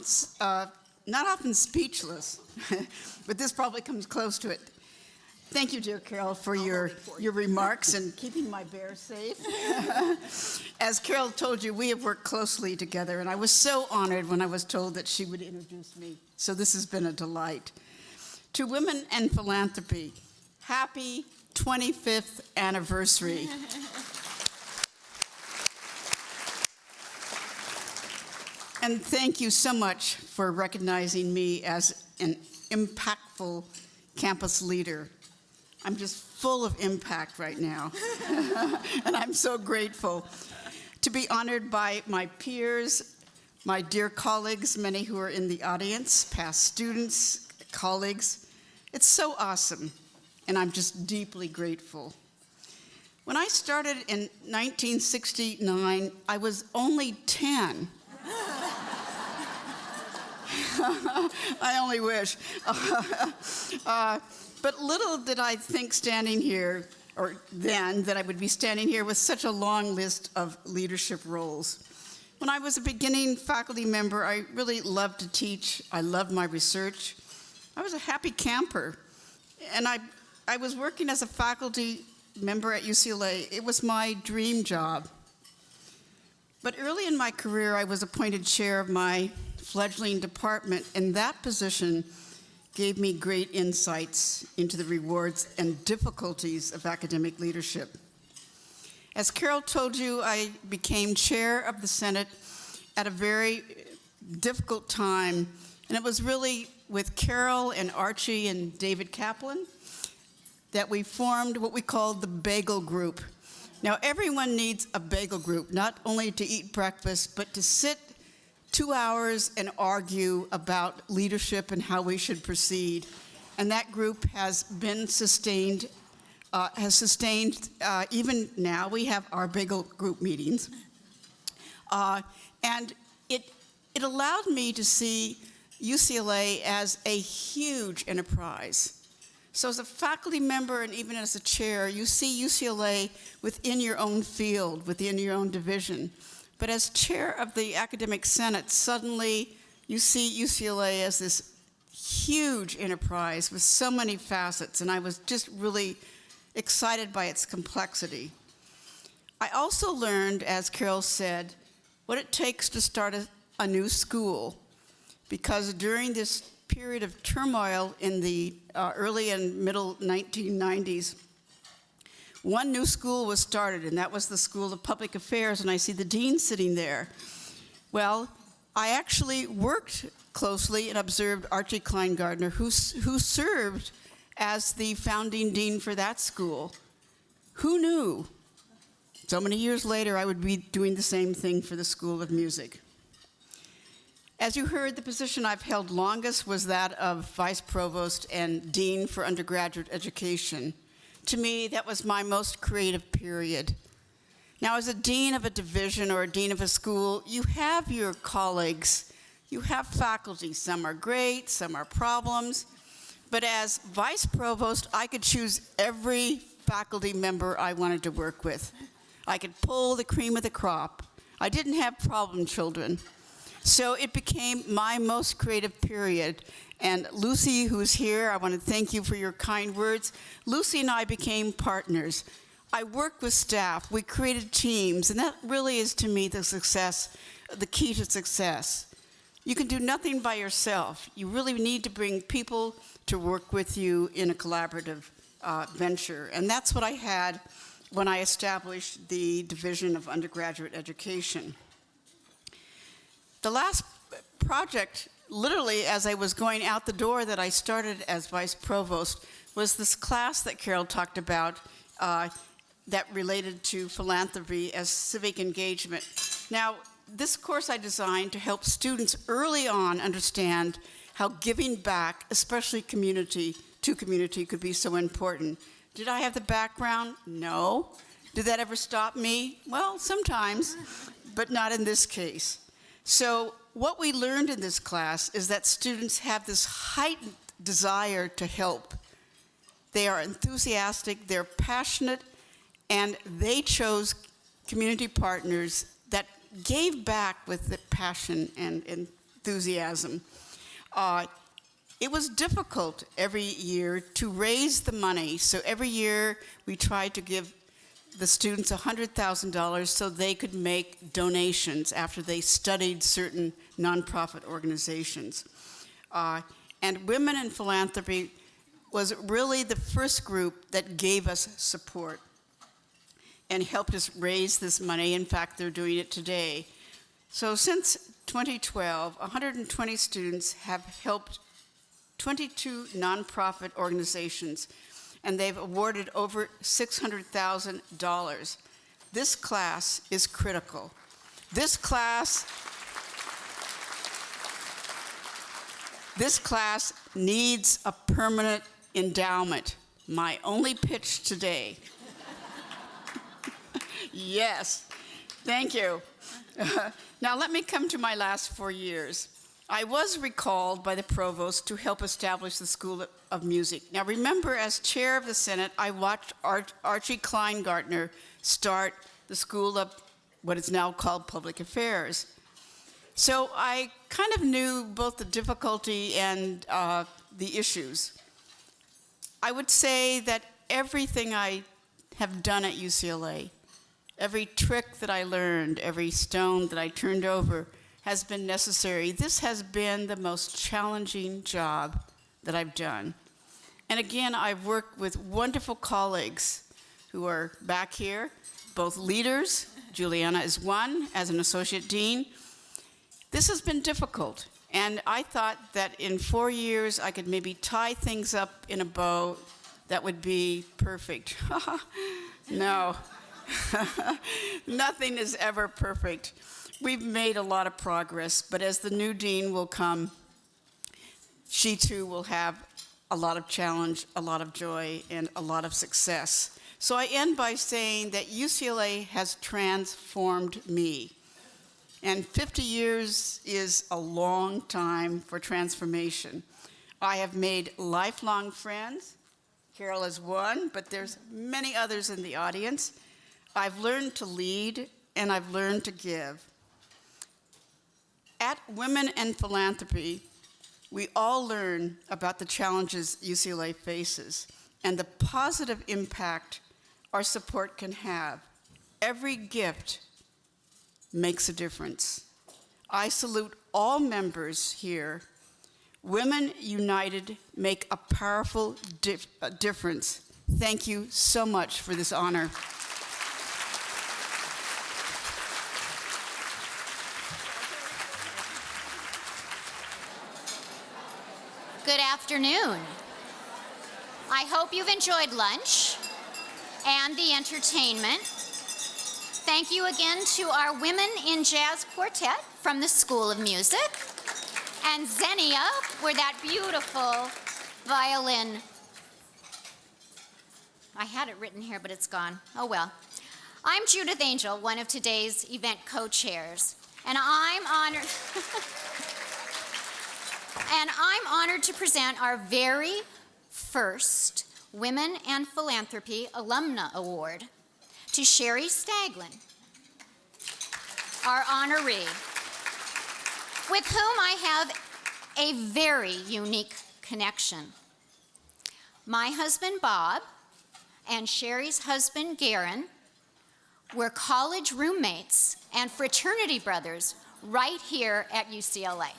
not often speechless, but this probably comes close to it. Thank you, dear Carol, for your remarks and keeping my bear safe. As Carol told you, we have worked closely together, and I was so honored when I was told that she would introduce me. So this has been a delight. To Women in Philanthropy, happy 25th anniversary. And thank you so much for recognizing me as an impactful campus leader. I'm just full of impact right now, and I'm so grateful to be honored by my peers, my dear colleagues, many who are in the audience, past students, colleagues. It's so awesome, and I'm just deeply grateful. When I started in 1969, I was only 10. I only wish. But little did I think standing here, or then, that I would be standing here with such a long list of leadership roles. When I was a beginning faculty member, I really loved to teach. I loved my research. I was a happy camper. And I was working as a faculty member at UCLA. It was my dream job. But early in my career, I was appointed chair of my fledgling department, and that position gave me great insights into the rewards and difficulties of academic leadership. As Carol told you, I became chair of the Senate at a very difficult time, and it was really with Carol and Archie and David Kaplan that we formed what we called the Bagel Group. Now, everyone needs a bagel group, not only to eat breakfast, but to sit 2 hours and argue about leadership and how we should proceed. And that group has been sustained, even now. We have our bagel group meetings. And it allowed me to see UCLA as a huge enterprise. So as a faculty member and even as a chair, you see UCLA within your own field, within your own division. But as chair of the Academic Senate, suddenly you see UCLA as this huge enterprise with so many facets, and I was just really excited by its complexity. I also learned, as Carol said, what it takes to start a new school, because during this period of turmoil in the early and middle 1990s, one new school was started, and that was the School of Public Affairs, and I see the dean sitting there. Well, I actually worked closely and observed Archie Kleingardner, who served as the founding dean for that school. Who knew? So many years later, I would be doing the same thing for the School of Music. As you heard, the position I've held longest was that of Vice Provost and Dean for Undergraduate Education. To me, that was my most creative period. Now, as a dean of a division or a dean of a school, you have your colleagues, you have faculty. Some are great, some are problems. But as vice provost, I could choose every faculty member I wanted to work with. I could pull the cream of the crop. I didn't have problem children. So it became my most creative period. And Lucy, who's here, I want to thank you for your kind words. Lucy and I became partners. I worked with staff. We created teams. And that really is, to me, the key to success. You can do nothing by yourself. You really need to bring people to work with you in a collaborative venture. And that's what I had when I established the Division of Undergraduate Education. The last project, literally as I was going out the door that I started as vice provost, was this class that Carol talked about that related to philanthropy as civic engagement. Now, this course I designed to help students early on understand how giving back, especially community, could be so important. Did I have the background? No. Did that ever stop me? Well, sometimes, but not in this case. So what we learned in this class is that students have this heightened desire to help. They are enthusiastic, they're passionate, and they chose community partners that gave back with the passion and enthusiasm. It was difficult every year to raise the money, so every year we tried to give the students $100,000 so they could make donations after they studied certain nonprofit organizations. And Women in Philanthropy was really the first group that gave us support and helped us raise this money. In fact, they're doing it today. So since 2012, 120 students have helped 22 nonprofit organizations, and they've awarded over $600,000. This class is critical. This class needs a permanent endowment. My only pitch today. Yes, thank you. Now let me come to my last 4 years. I was recalled by the provost to help establish the School of Music. Now remember, as chair of the Senate, I watched Archie Kleingartner start the School of what is now called Public Affairs. So I kind of knew both the difficulty and the issues. I would say that everything I have done at UCLA, every trick that I learned, every stone that I turned over, has been necessary. This has been the most challenging job that I've done. And again, I've worked with wonderful colleagues who are back here, both leaders. Juliana is one, as an associate dean. This has been difficult, and I thought that in 4 years I could maybe tie things up in a bow that would be perfect. No, nothing is ever perfect. We've made a lot of progress, but as the new dean will come, she too will have a lot of challenge, a lot of joy, and a lot of success. So I end by saying that UCLA has transformed me. And 50 years is a long time for transformation. I have made lifelong friends. Carol is one, but there's many others in the audience. I've learned to lead, and I've learned to give. At Women in Philanthropy, we all learn about the challenges UCLA faces and the positive impact our support can have. Every gift makes a difference. I salute all members here. Women united make a powerful difference. Thank you so much for this honor. Good afternoon. I hope you've enjoyed lunch and the entertainment. Thank you again to our Women in Jazz Quartet from the School of Music, and Xenia for that beautiful violin. I had it written here, but it's gone. Oh well. I'm Judith Angel, one of today's event co-chairs, and I'm honored to present our very first Women and Philanthropy Alumna Award to Sherry Staglin, our honoree, with whom I have a very unique connection. My husband, Bob, and Sherry's husband, Garen, were college roommates and fraternity brothers right here at UCLA.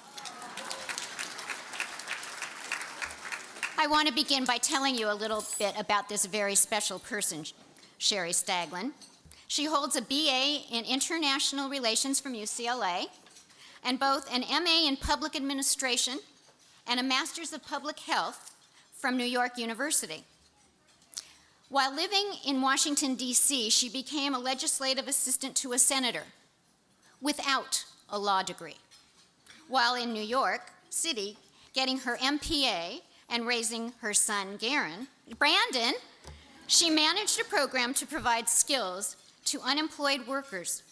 I want to begin by telling you a little bit about this very special person, Sherry Staglin. She holds a BA in International Relations from UCLA and both an MA in Public Administration and a Master's of Public Health from New York University. While living in Washington, D.C., she became a legislative assistant to a senator without a law degree. While in New York City, getting her MPA and raising her son, Brandon, she managed a program to provide skills to unemployed workers,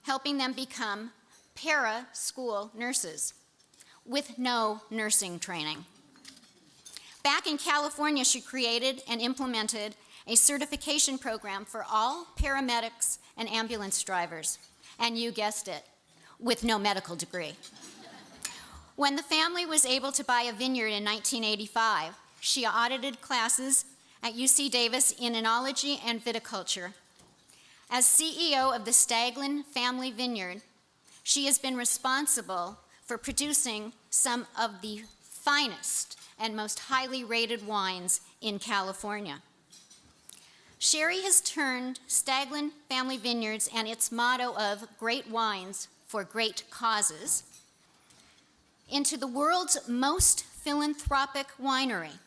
helping them become para-school nurses with no nursing training. Back in California, she created and implemented a certification program for all paramedics and ambulance drivers, and you guessed it, with no medical degree. When the family was able to buy a vineyard in 1985, she audited classes at UC Davis in enology and viticulture. As CEO of the Staglin Family Vineyard, she has been responsible for producing some of the finest and most highly rated wines in California. Sherry has turned Staglin Family Vineyards and its motto of great wines for great causes into the world's most philanthropic winery.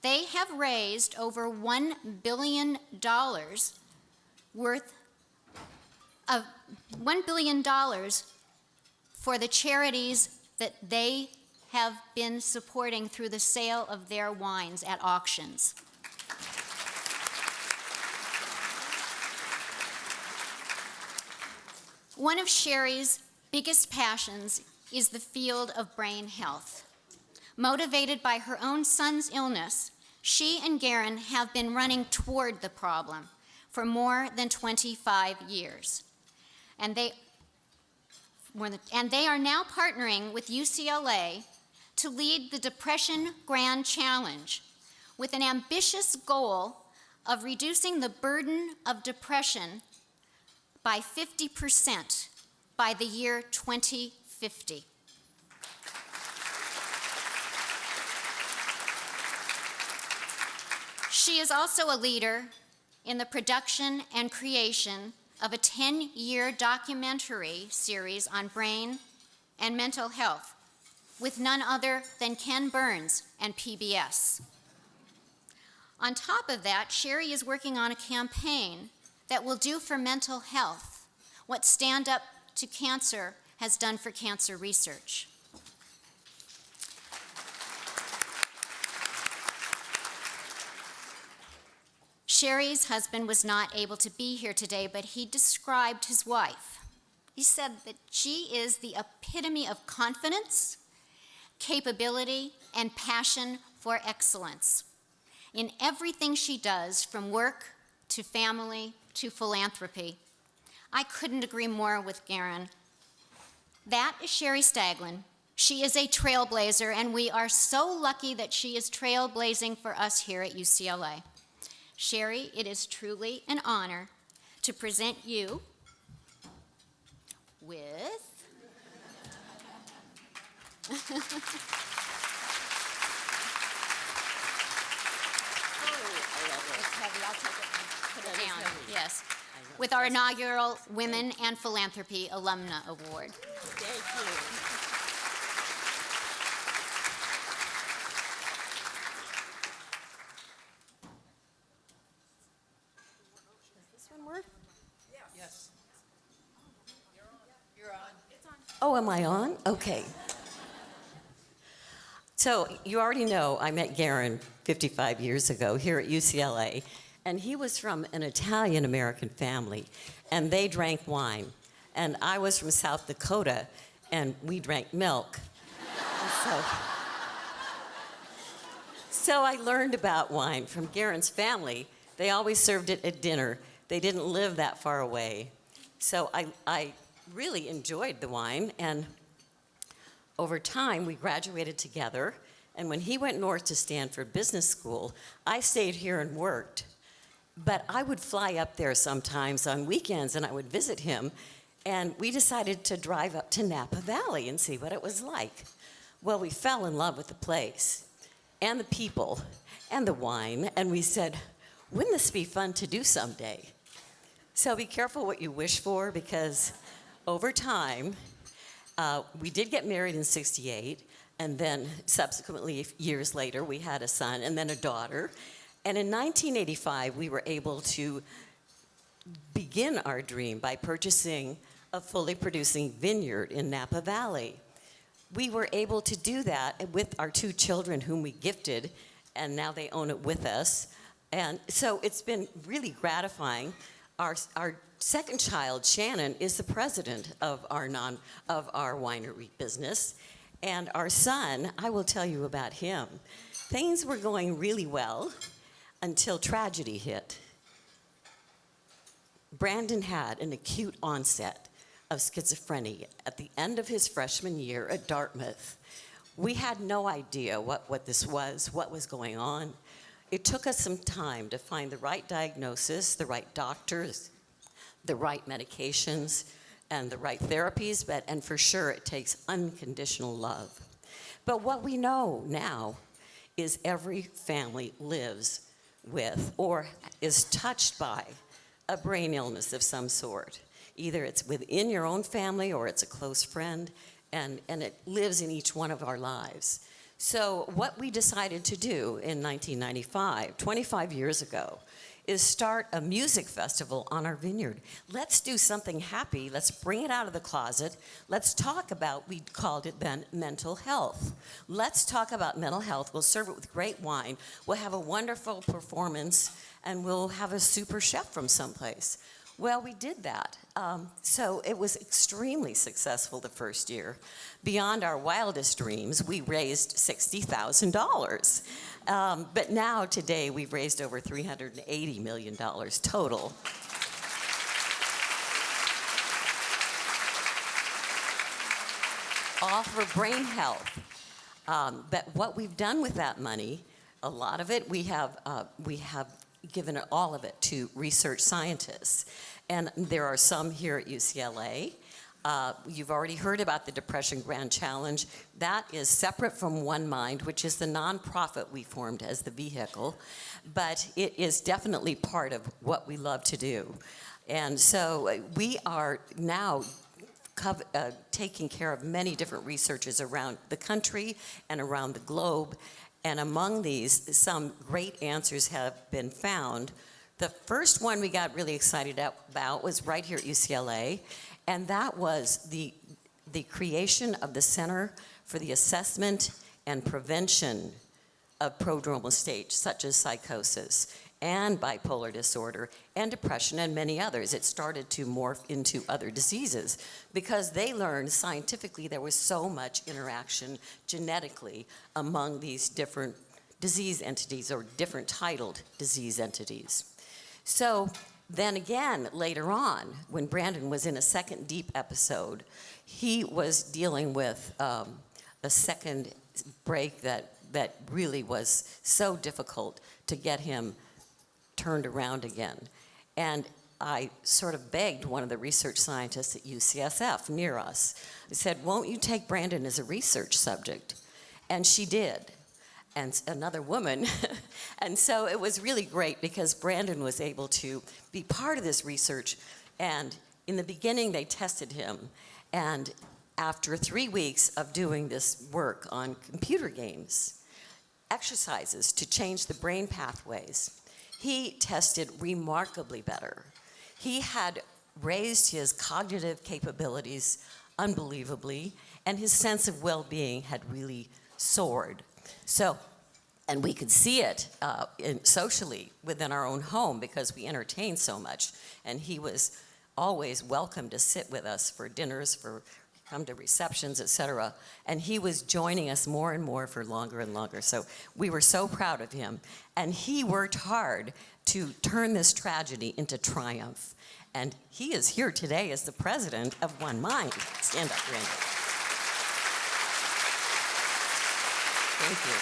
They have raised over $1 billion worth of $1 billion for the charities that they have been supporting through the sale of their wines at auctions. One of Sherry's biggest passions is the field of brain health. Motivated by her own son's illness, she and Garen have been running toward the problem for more than 25 years. And they are now partnering with UCLA to lead the Depression Grand Challenge with an ambitious goal of reducing the burden of depression by 50% by the year 2050. She is also a leader in the production and creation of a 10-year documentary series on brain and mental health with none other than Ken Burns and PBS. On top of that, Sherry is working on a campaign that will do for mental health what Stand Up to Cancer has done for cancer research. Sherry's husband was not able to be here today, but he described his wife. He said that she is the epitome of confidence, capability, and passion for excellence in everything she does, from work to family to philanthropy. I couldn't agree more with Garen. That is Sherry Staglin. She is a trailblazer, and we are so lucky that she is trailblazing for us here at UCLA. Sherry, it is truly an honor to present you with it's heavy. I'll take it and put it down. Yes. With our inaugural Women and Philanthropy Alumni Award. Thank you. Yes. You're on. Oh, am I on? Okay. So you already know I met Garen 55 years ago here at UCLA, and he was from an Italian-American family, and they drank wine. And I was from South Dakota, and we drank milk. So I learned about wine from Garen's family. They always served it at dinner. They didn't live that far away. So I really enjoyed the wine, and over time, we graduated together, and when he went north to Stanford Business School, I stayed here and worked. But I would fly up there sometimes on weekends, and I would visit him, and we decided to drive up to Napa Valley and see what it was like. Well, we fell in love with the place, and the people, and the wine, and we said, wouldn't this be fun to do someday? So be careful what you wish for, because over time, we did get married in '68, and then subsequently, years later, we had a son and then a daughter. And in 1985, we were able to begin our dream by purchasing a fully producing vineyard in Napa Valley. we were able to do that with our 2 children whom we gifted, and now they own it with us. And so it's been really gratifying. Our second child, Shannon, is the president of our winery business. And our son, I will tell you about him. Things were going really well until tragedy hit. Brandon had an acute onset of schizophrenia at the end of his freshman year at Dartmouth. We had no idea what this was, what was going on. It took us some time to find the right diagnosis, the right doctors, the right medications, and the right therapies, and for sure it takes unconditional love. But what we know now is every family lives with or is touched by a brain illness of some sort. Either it's within your own family or it's a close friend, and it lives in each one of our lives. So what we decided to do in 1995, 25 years ago, is start a music festival on our vineyard. Let's do something happy. Let's bring it out of the closet. Let's talk about, we called it then, mental health. Let's talk about mental health. We'll serve it with great wine. We'll have a wonderful performance, and we'll have a super chef from someplace. Well, we did that. So it was extremely successful the first year. Beyond our wildest dreams, we raised $60,000. But now, today, we've raised over $380 million total. All for brain health. But what we've done with that money, a lot of it, we have given all of it to research scientists. And there are some here at UCLA. You've already heard about the Depression Grand Challenge. That is separate from One Mind, which is the nonprofit we formed as the vehicle. But it is definitely part of what we love to do. And so we are now taking care of many different researchers around the country and around the globe. And among these, some great answers have been found. The first one we got really excited about was right here at UCLA, and that was the creation of the Center for the Assessment and Prevention of Prodromal States, such as psychosis and bipolar disorder and depression and many others. It started to morph into other diseases because they learned scientifically there was so much interaction genetically among these different disease entities or different titled disease entities. So then again, later on, when Brandon was in a second deep episode, he was dealing with a second break that really was so difficult to get him turned around again. And I sort of begged one of the research scientists at UCSF near us. I said, won't you take Brandon as a research subject? And she did. And another woman. And so it was really great because Brandon was able to be part of this research. And in the beginning, they tested him. And after 3 weeks of doing this work on computer games, exercises to change the brain pathways, he tested remarkably better. He had raised his cognitive capabilities unbelievably, and his sense of well-being had really soared. So, and we could see it socially within our own home because we entertained so much. And he was always welcome to sit with us for dinners, for come to receptions, etc. And he was joining us more and more for longer and longer. So we were so proud of him. And he worked hard to turn this tragedy into triumph. And he is here today as the president of One Mind. Stand up, Randy. Thank you.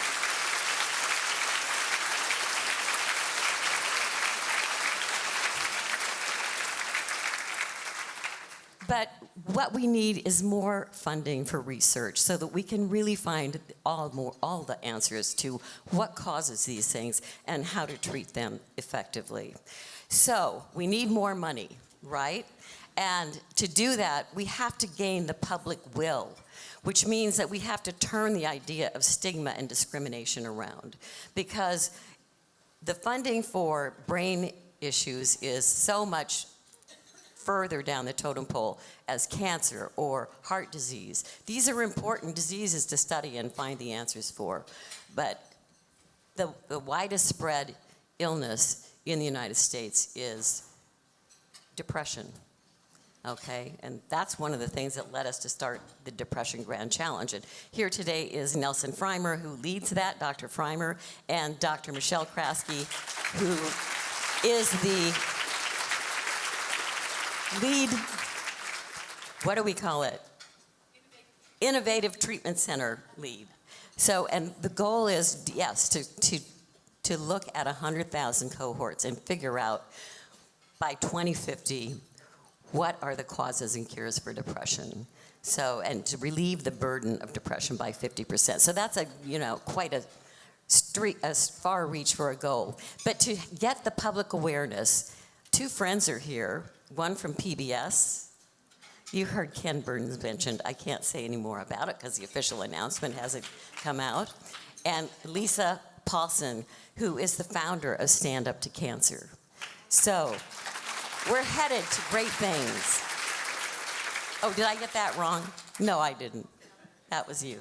But what we need is more funding for research so that we can really find all the answers to what causes these things and how to treat them effectively. So we need more money, right? And to do that, we have to gain the public will, which means that we have to turn the idea of stigma and discrimination around. Because the funding for brain issues is so much further down the totem pole as cancer or heart disease. These are important diseases to study and find the answers for. But the widest spread illness in the United States is depression. Okay, and that's one of the things that led us to start the Depression Grand Challenge. And here today is Nelson Freimer, who leads that, Dr. Freimer, and Dr. Michelle Kraske, who is the lead, what do we call it? Innovative Treatment Center lead. So, and the goal is, yes, to look at 100,000 cohorts and figure out by 2050 what are the causes and cures for depression. So, and to relieve the burden of depression by 50%. So that's a, quite a far reach for a goal. But to get the public awareness, two friends are here, one from PBS. You heard Ken Burns mentioned. I can't say any more about it because the official announcement hasn't come out. And Lisa Paulson, who is the founder of Stand Up to Cancer. So we're headed to great things. Oh, did I get that wrong? No, I didn't. That was you.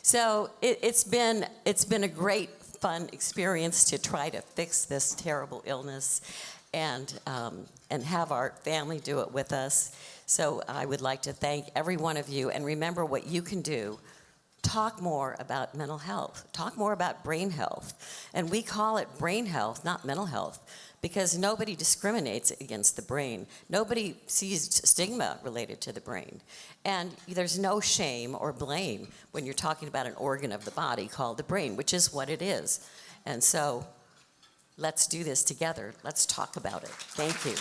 So it's been a great, fun experience to try to fix this terrible illness and have our family do it with us. So I would like to thank every one of you, and remember what you can do. Talk more about mental health. Talk more about brain health. And we call it brain health, not mental health, because nobody discriminates against the brain. Nobody sees stigma related to the brain. And there's no shame or blame when you're talking about an organ of the body called the brain, which is what it is. And so let's do this together. Let's talk about it. Thank you.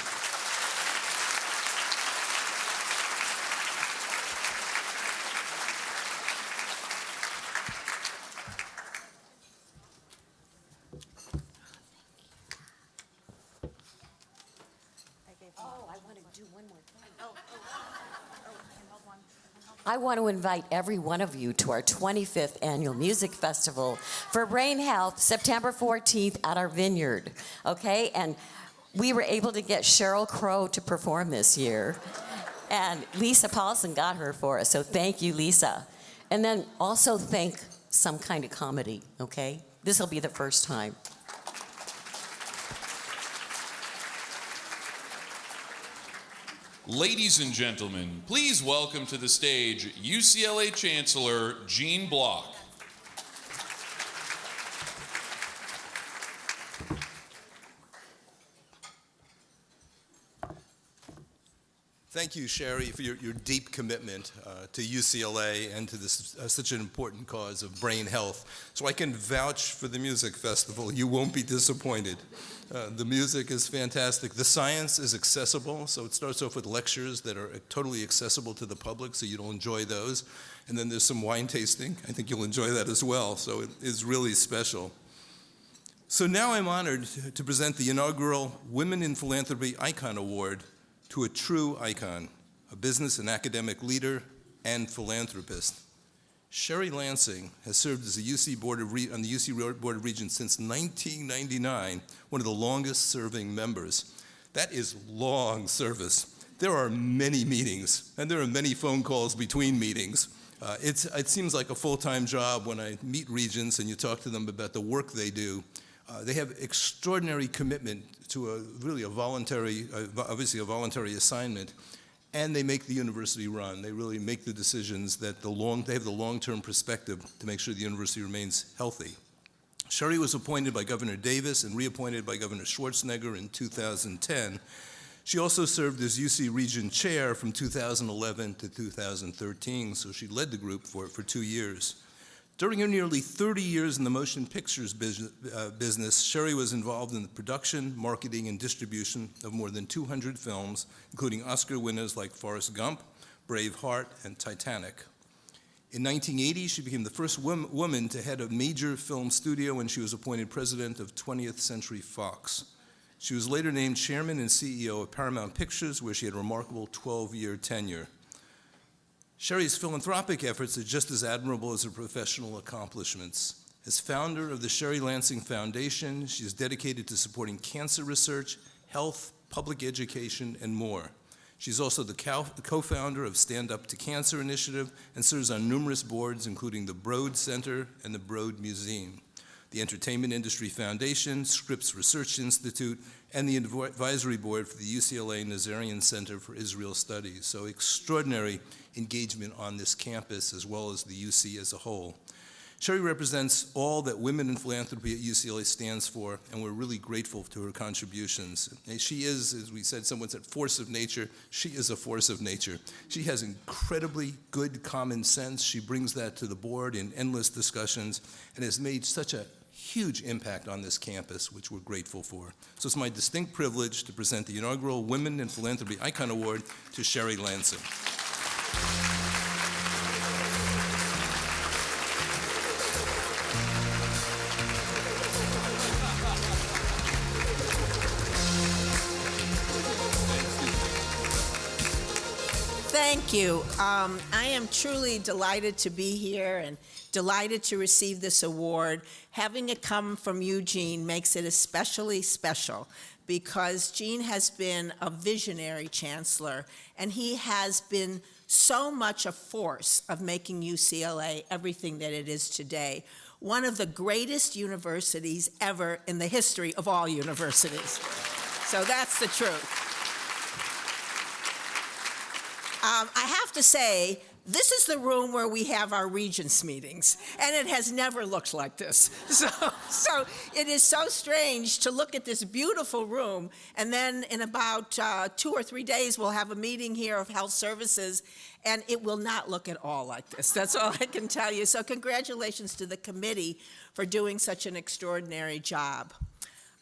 I want to invite every one of you to our 25th Annual Music Festival for Brain Health, September 14th at our vineyard, okay? And we were able to get Sheryl Crow to perform this year, and Lisa Paulson got her for us, so thank you, Lisa. And then also think some kind of comedy, okay? This will be the first time. Ladies and gentlemen, please welcome to the stage UCLA Chancellor Jean Block. Thank you, Sherry, for your deep commitment to UCLA and to this such an important cause of brain health. So I can vouch for the music festival. You won't be disappointed. The music is fantastic. The science is accessible, so it starts off with lectures that are totally accessible to the public, so you'll enjoy those. And then there's some wine tasting. I think you'll enjoy that as well, so it is really special. So now I'm honored to present the inaugural Women in Philanthropy Icon Award to a true icon, a business and academic leader and philanthropist. Sherry Lansing has served as on the UC Board of Regents since 1999, one of the longest serving members. That is long service. There are many meetings, and there are many phone calls between meetings. It seems like a full-time job when I meet regents and you talk to them about the work they do. They have extraordinary commitment to obviously a voluntary assignment, and they make the university run. They really make the decisions that they have the long-term perspective to make sure the university remains healthy. Sherry was appointed by Governor Davis and reappointed by Governor Schwarzenegger in 2010. She also served as UC Regent Chair from 2011 to 2013, so she led the group for 2 years. During her nearly 30 years in the motion pictures business, Sherry was involved in the production, marketing, and distribution of more than 200 films, including Oscar winners like Forrest Gump, Braveheart, and Titanic. In 1980, she became the first woman to head a major film studio when she was appointed president of 20th Century Fox. She was later named chairman and CEO of Paramount Pictures, where she had a remarkable 12-year tenure. Sherry's philanthropic efforts are just as admirable as her professional accomplishments. As founder of the Sherry Lansing Foundation, she is dedicated to supporting cancer research, health, public education, and more. She's also the co-founder of Stand Up to Cancer Initiative and serves on numerous boards, including the Broad Center and the Broad Museum, the Entertainment Industry Foundation, Scripps Research Institute, and the advisory board for the UCLA Nazarian Center for Israel Studies. So extraordinary engagement on this campus as well as the UC as a whole. Sherry represents all that Women in Philanthropy at UCLA stands for, and we're really grateful to her contributions. And she is, as we said, someone said, force of nature. She is a force of nature. She has incredibly good common sense. She brings that to the board in endless discussions and has made such a huge impact on this campus, which we're grateful for. So it's my distinct privilege to present the inaugural Women in Philanthropy Icon Award to Sherry Lansing. Thank you. I am truly delighted to be here and delighted to receive this award. Having it come from you, Gene, makes it especially special because Gene has been a visionary chancellor and he has been so much a force of making UCLA everything that it is today. One of the greatest universities ever in the history of all universities. So that's the truth. I have to say, this is the room where we have our regents meetings, and it has never looked like this. So it is so strange to look at this beautiful room, and then in about 2 or 3 days, we'll have a meeting here of health services, and it will not look at all like this. That's all I can tell you. So congratulations to the committee for doing such an extraordinary job.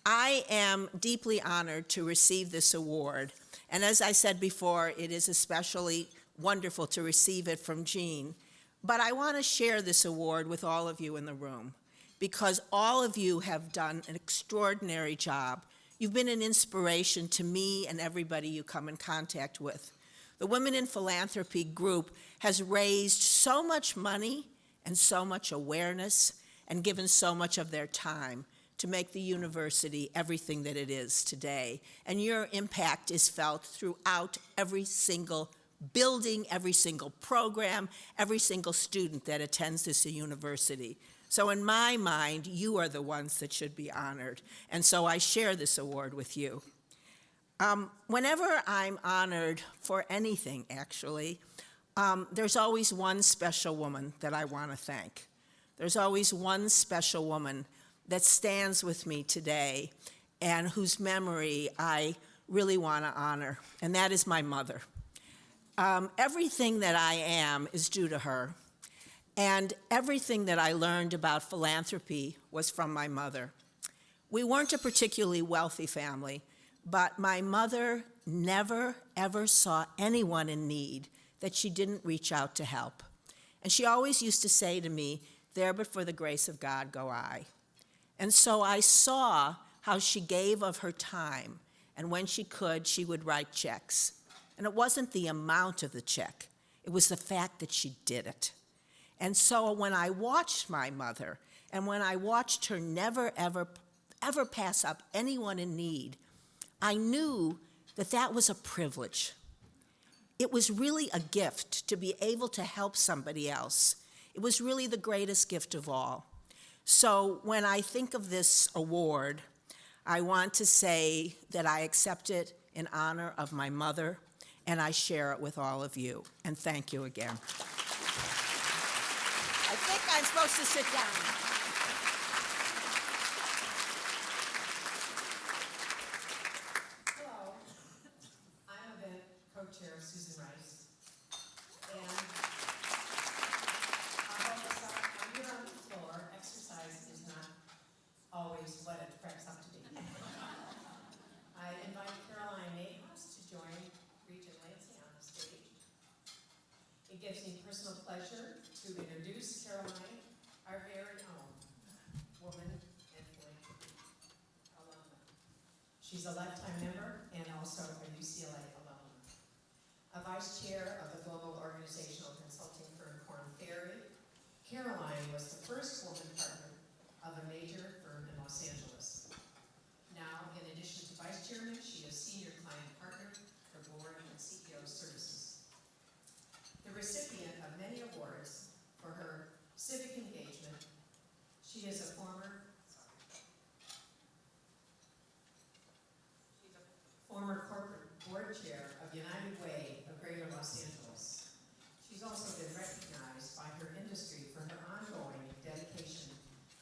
I am deeply honored to receive this award. And as I said before, it is especially wonderful to receive it from Jean. But I want to share this award with all of you in the room because all of you have done an extraordinary job. You've been an inspiration to me and everybody you come in contact with. The Women in Philanthropy group has raised so much money and so much awareness and given so much of their time to make the university everything that it is today. And your impact is felt throughout every single building, every single program, every single student that attends this university. So in my mind, you are the ones that should be honored. And so I share this award with you. Whenever I'm honored for anything, actually, there's always one special woman that I want to thank. There's always one special woman that stands with me today and whose memory I really want to honor, and that is my mother. Everything that I am is due to her, and everything that I learned about philanthropy was from my mother. We weren't a particularly wealthy family, but my mother never, ever saw anyone in need that she didn't reach out to help. And she always used to say to me, "There but for the grace of God go I." And so I saw how she gave of her time, and when she could, she would write checks. And it wasn't the amount of the check, it was the fact that she did it. And so when I watched my mother, and when I watched her never, ever, ever pass up anyone in need, I knew that that was a privilege. It was really a gift to be able to help somebody else. It was really the greatest gift of all. So when I think of this award, I want to say that I accept it in honor of my mother, and I share it with all of you. And thank you again. I think I'm supposed to sit down. Hello, I'm event co-chair Susan Rice, and I'm here on the floor. Exercise is not always what it cracks up to be. I invite Caroline Nahas to join Regent Lansing on the stage. It gives me personal pleasure to introduce Caroline, our very own Woman in Philanthropy alumna. She's a lifetime member and also a UCLA alumna. A vice chair of the global organizational consulting firm Korn Ferry, Caroline was the first woman partner of a major firm in Los Angeles. Now, in addition to vice chairman, she is senior client partner for board and CEO board chair of United Way of Greater Los Angeles. She's also been recognized by her industry for her ongoing dedication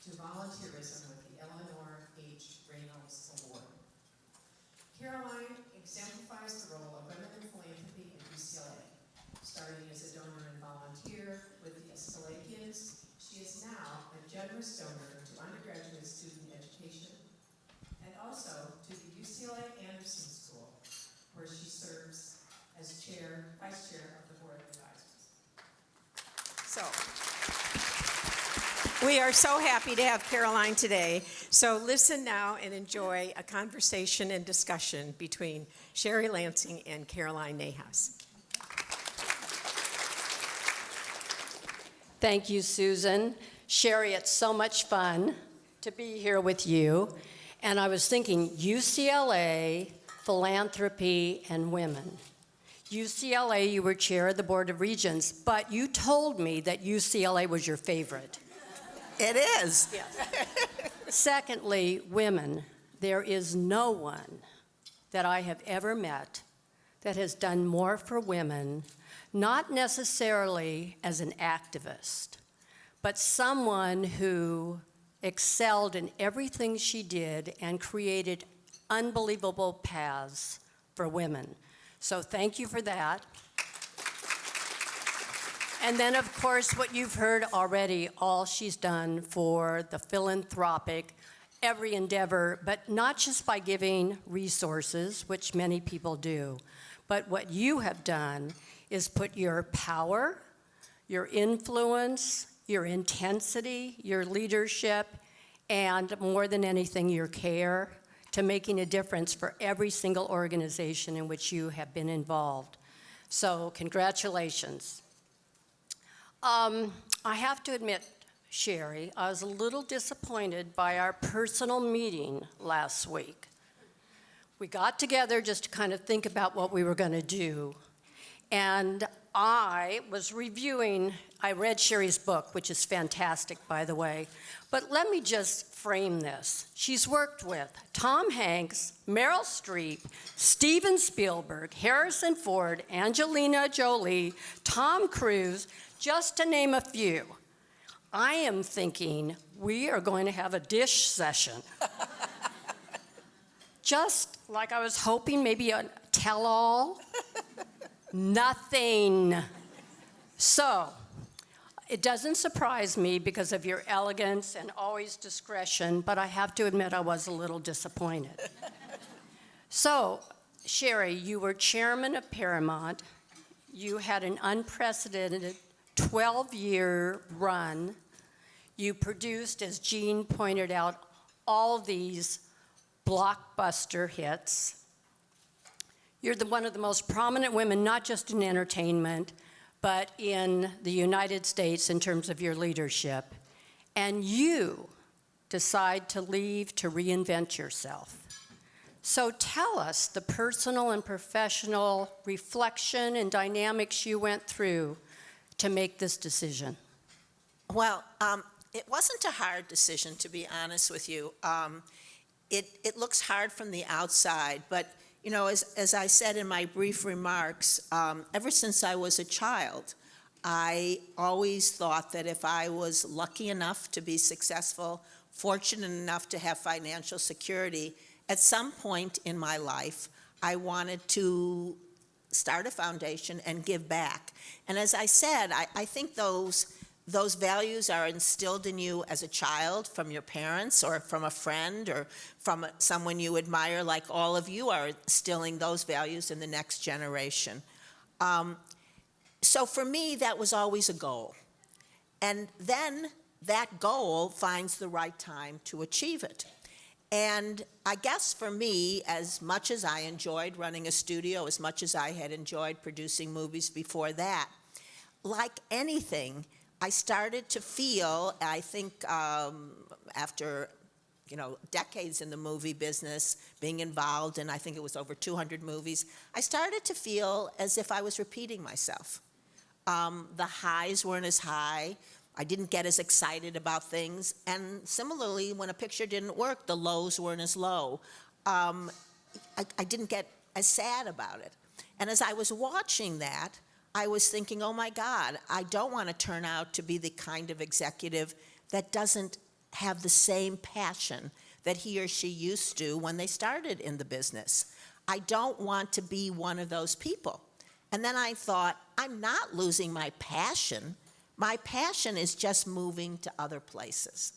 to volunteerism with the Eleanor H. Reynolds Award. Caroline exemplifies the role of women in philanthropy at UCLA. Starting as a donor and volunteer with the Scalapians, she is now a generous donor to undergraduate student education and also to the UCLA Anderson School, where she serves as vice chair of the board of advisors. So, we are so happy to have Caroline today. So listen now and enjoy a conversation and discussion between Sherry Lansing and Caroline Nahas. Thank you, Susan. Sherry, it's so much fun to be here with you. And I was thinking UCLA, philanthropy, and women. UCLA, you were chair of the Board of Regents, but you told me that UCLA was your favorite. It is. Yes. Secondly, women. There is no one that I have ever met that has done more for women, not necessarily as an activist, but someone who excelled in everything she did and created unbelievable paths for women. So thank you for that. And then, of course, what you've heard already, all she's done for the philanthropic, every endeavor, but not just by giving resources, which many people do, but what you have done is put your power, your influence, your intensity, your leadership, and more than anything, your care to making a difference for every single organization in which you have been involved. So congratulations. I have to admit, Sherry, I was a little disappointed by our personal meeting last week. We got together just to kind of think about what we were going to do. And I was reviewing, I read Sherry's book, which is fantastic, by the way. But let me just frame this. She's worked with Tom Hanks, Meryl Streep, Steven Spielberg, Harrison Ford, Angelina Jolie, Tom Cruise, just to name a few. I am thinking we are going to have a dish session. Just like I was hoping, maybe a tell-all. Nothing. So, it doesn't surprise me because of your elegance and always discretion, but I have to admit I was a little disappointed. So, Sherry, you were chairman of Paramount. You had an unprecedented 12-year run. You produced, as Jean pointed out, all these blockbuster hits. You're one of the most prominent women, not just in entertainment, but in the United States in terms of your leadership. And you decide to leave to reinvent yourself. So tell us the personal and professional reflection and dynamics you went through to make this decision. Well, it wasn't a hard decision, to be honest with you. It looks hard from the outside, but you know, as I said in my brief remarks, ever since I was a child, I always thought that if I was lucky enough to be successful, fortunate enough to have financial security, at some point in my life, I wanted to start a foundation and give back. And as I said, I think those values are instilled in you as a child from your parents or from a friend or from someone you admire, like all of you are instilling those values in the next generation. So for me, that was always a goal. And then that goal finds the right time to achieve it. And I guess for me, as much as I enjoyed running a studio, as much as I had enjoyed producing movies before that, like anything, I started to feel, I think after decades in the movie business, being involved in, I think it was over 200 movies, I started to feel as if I was repeating myself. The highs weren't as high. I didn't get as excited about things. And similarly, when a picture didn't work, the lows weren't as low. I didn't get as sad about it. And as I was watching that, I was thinking, oh my God, I don't want to turn out to be the kind of executive that doesn't have the same passion that he or she used to when they started in the business. I don't want to be one of those people. And then I thought, I'm not losing my passion. My passion is just moving to other places.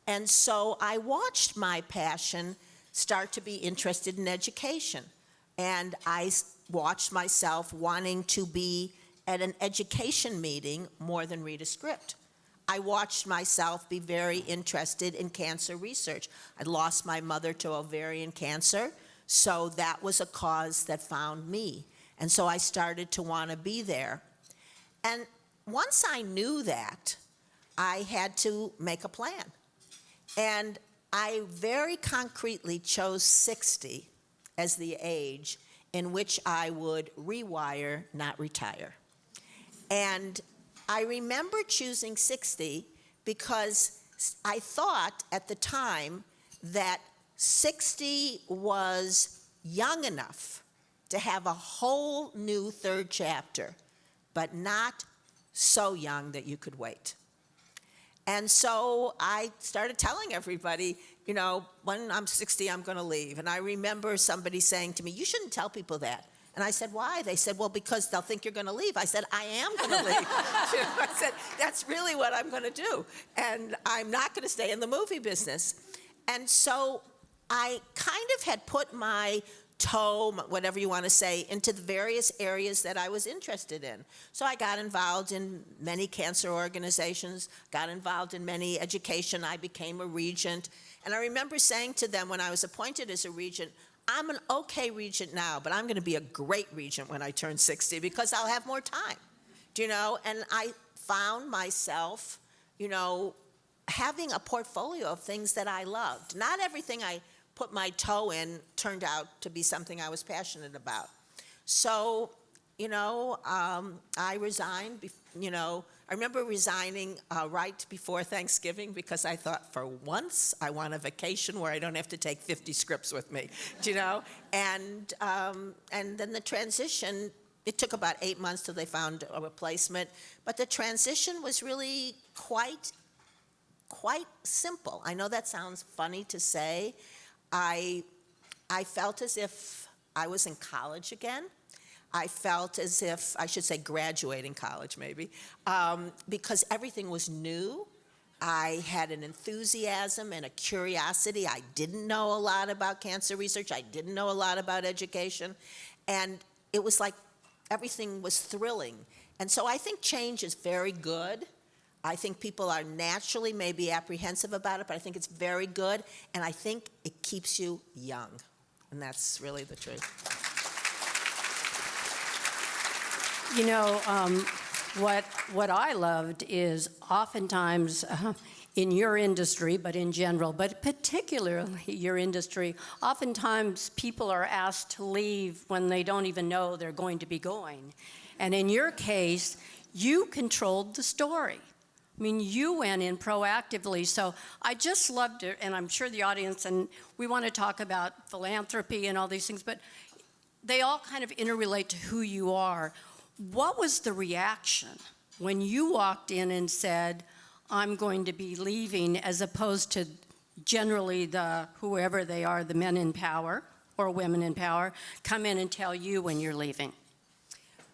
And so I watched my passion start to be interested in education. And I watched myself wanting to be at an education meeting more than read a script. I watched myself be very interested in cancer research. I'd lost my mother to ovarian cancer, so that was a cause that found me. And so I started to want to be there. And once I knew that, I had to make a plan. And I very concretely chose 60 as the age in which I would rewire, not retire. And I remember choosing 60 because I thought at the time that 60 was young enough to have a whole new third chapter, but not so young that you could wait. And so I started telling everybody, you know, when I'm 60, I'm going to leave. And I remember somebody saying to me, you shouldn't tell people that. And I said, why? They said, well, because they'll think you're going to leave. I said, I am going to leave. I said, that's really what I'm going to do. And I'm not going to stay in the movie business. And so I kind of had put my toe, whatever you want to say, into the various areas that I was interested in. So I got involved in many cancer organizations, got involved in many education. I became a regent. And I remember saying to them when I was appointed as a regent, I'm an okay regent now, but I'm going to be a great regent when I turn 60 because I'll have more time, you know? And I found myself, you know, having a portfolio of things that I loved. Not everything I put my toe in turned out to be something I was passionate about. So, you know, I resigned, you know, I remember resigning right before Thanksgiving because I thought, for once, I want a vacation where I don't have to take 50 scripts with me, you know? And then the transition, it took about 8 months till they found a replacement, but the transition was really quite simple. I know that sounds funny to say. I felt as if I was in college again. I felt as if, I should say graduating college maybe, because everything was new. I had an enthusiasm and a curiosity. I didn't know a lot about cancer research. I didn't know a lot about education. And it was like everything was thrilling. And so I think change is very good. I think people are naturally maybe apprehensive about it, but I think it's very good. And I think it keeps you young. And that's really the truth. You know, what I loved is oftentimes in your industry, but in general, but particularly your industry, oftentimes people are asked to leave when they don't even know they're going to be going. And in your case, you controlled the story. I mean, you went in proactively. So I just loved it, and I'm sure the audience, and we want to talk about philanthropy and all these things, but they all kind of interrelate to who you are. What was the reaction when you walked in and said, I'm going to be leaving, as opposed to generally the, whoever they are, the men in power or women in power, come in and tell you when you're leaving?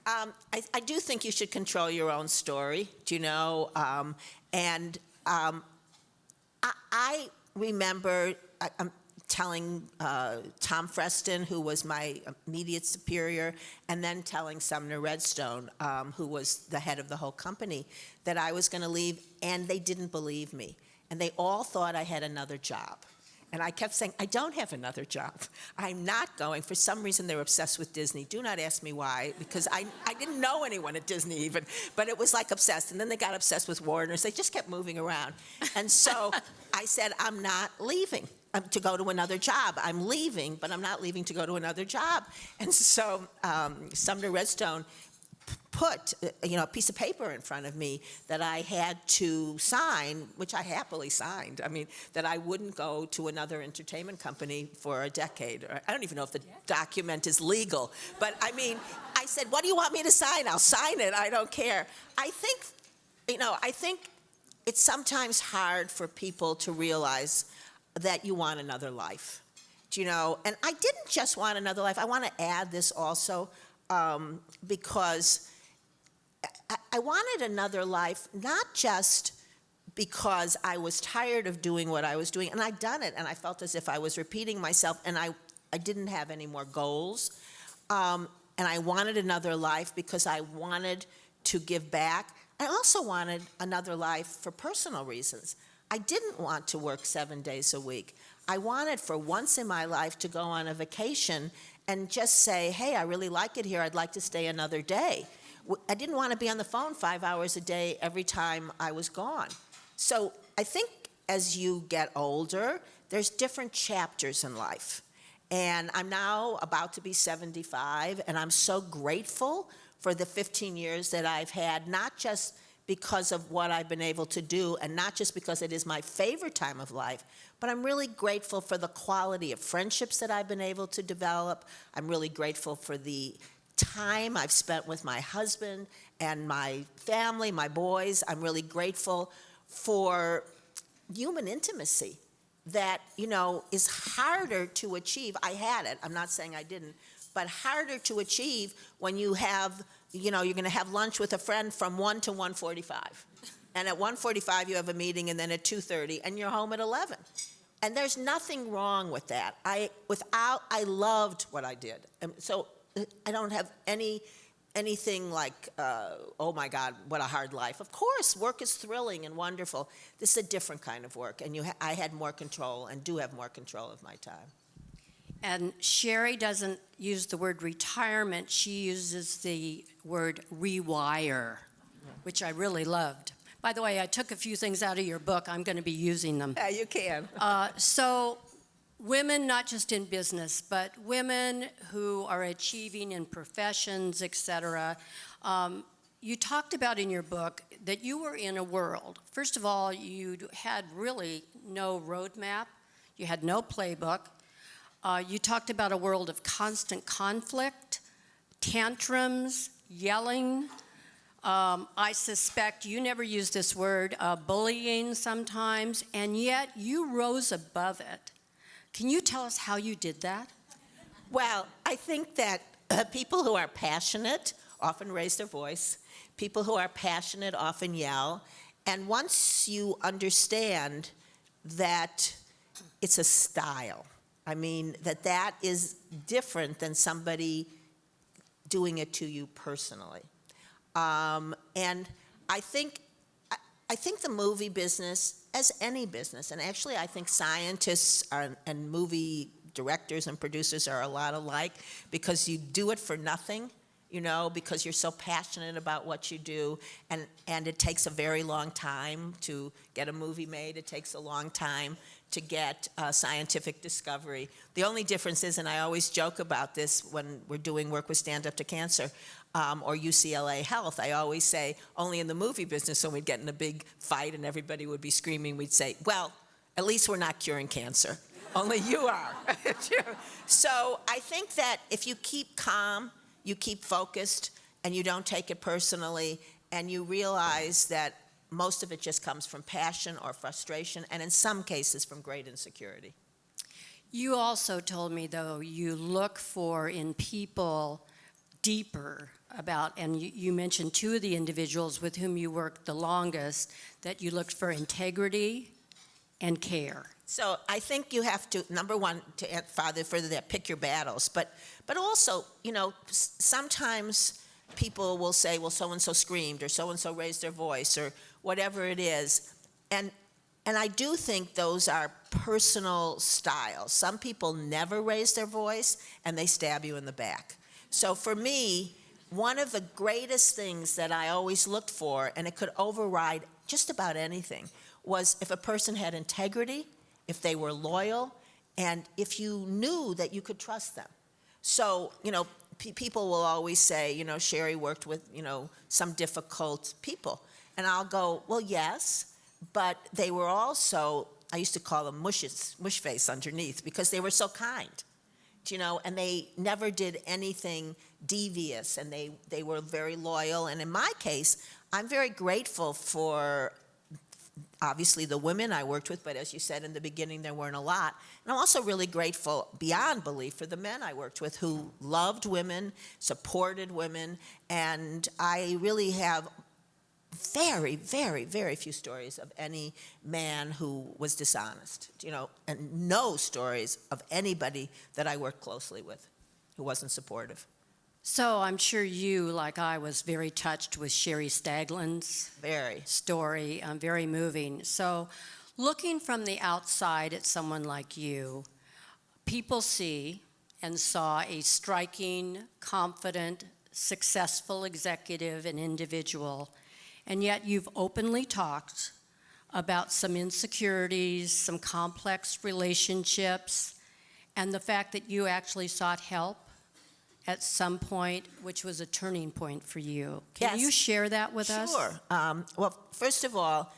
I do think you should control your own story, you know, and I remember telling Tom Freston, who was my immediate superior, and then telling Sumner Redstone, who was the head of the whole company, that I was going to leave, and they didn't believe me. And they all thought I had another job. And I kept saying, I don't have another job. I'm not going. For some reason, they're obsessed with Disney. Do not ask me why, because I didn't know anyone at Disney even, but it was like obsessed. And then they got obsessed with Warner's. They just kept moving around. And so I said, I'm not leaving to go to another job. I'm leaving, but I'm not leaving to go to another job. And so Sumner Redstone put, a piece of paper in front of me that I had to sign, which I happily signed. I mean, that I wouldn't go to another entertainment company for a decade. Or I don't even know if the document is legal, but I mean, I said, what do you want me to sign? I'll sign it. I don't care. I think it's sometimes hard for people to realize that you want another life. And I didn't just want another life. I want to add this also because I wanted another life, not just because I was tired of doing what I was doing, and I'd done it, and I felt as if I was repeating myself, and I didn't have any more goals. And I wanted another life because I wanted to give back. I also wanted another life for personal reasons. I didn't want to work 7 days a week. I wanted for once in my life to go on a vacation and just say, hey, I really like it here. I'd like to stay another day. I didn't want to be on the phone 5 hours a day every time I was gone. So I think as you get older, there's different chapters in life. And I'm now about to be 75, and I'm so grateful for the 15 years that I've had, not just because of what I've been able to do, and not just because it is my favorite time of life, but I'm really grateful for the quality of friendships that I've been able to develop. I'm really grateful for the time I've spent with my husband and my family, my boys. I'm really grateful for human intimacy that, is harder to achieve. I had it, I'm not saying I didn't, but harder to achieve when you have, you're going to have lunch with a friend from 1 to 1:45. And at 1:45 you have a meeting, and then at 2:30, and you're home at 11. And there's nothing wrong with that. I loved what I did. And so I don't have anything like, oh my God, what a hard life. Of course, work is thrilling and wonderful. This is a different kind of work, and I had more control and do have more control of my time. And Sherry doesn't use the word retirement. She uses the word rewire, which I really loved. By the way, I took a few things out of your book. I'm going to be using them. Yeah, you can. So women, not just in business, but women who are achieving in professions, et cetera. You talked about in your book that you were in a world. First of all, you had really no roadmap. You had no playbook. You talked about a world of constant conflict, tantrums, yelling. I suspect you never used this word, bullying sometimes, and yet you rose above it. Can you tell us how you did that? Well, I think that people who are passionate often raise their voice. People who are passionate often yell. And once you understand that it's a style, I mean, that is different than somebody doing it to you personally. And I think the movie business, as any business, and actually I think scientists and movie directors and producers are a lot alike, because you do it for nothing, because you're so passionate about what you do, and it takes a very long time to get a movie made. It takes a long time to get scientific discovery. The only difference is, and I always joke about this when we're doing work with Stand Up to Cancer, or UCLA Health, I always say, only in the movie business, when we'd get in a big fight and everybody would be screaming, we'd say, well, at least we're not curing cancer. Only you are. So I think that if you keep calm, you keep focused, and you don't take it personally, and you realize that most of it just comes from passion or frustration, and in some cases from great insecurity. You also told me, though, you look for in people deeper about, and you mentioned two of the individuals with whom you worked the longest, that you looked for integrity and care. So I think you have to, number one, to add further that, pick your battles. But also, sometimes people will say, well, so-and-so screamed, or so-and-so raised their voice, or whatever it is. And I do think those are personal styles. Some people never raise their voice, and they stab you in the back. So for me, one of the greatest things that I always looked for, and it could override just about anything, was if a person had integrity, if they were loyal, and if you knew that you could trust them. So, people will always say, you know, Sherry worked with, you know, some difficult people. And I'll go, well, yes, but they were also, I used to call them mush face underneath, because they were so kind, you know, and they never did anything devious, and they were very loyal. And in my case, I'm very grateful for, obviously, the women I worked with, but as you said in the beginning, there weren't a lot. And I'm also really grateful, beyond belief, for the men I worked with who loved women, supported women, and I really have very, very, very few stories of any man who was dishonest, you know, and no stories of anybody that I worked closely with who wasn't supportive. So I'm sure you, like I, was very touched with Sherry Staglin's story, very moving. So looking from the outside at someone like you, people see and saw a striking, confident, successful executive and individual, and yet you've openly talked about some insecurities, some complex relationships, and the fact that you actually sought help at some point, which was a turning point for you. Can you share that with us? Sure. Well, first of all,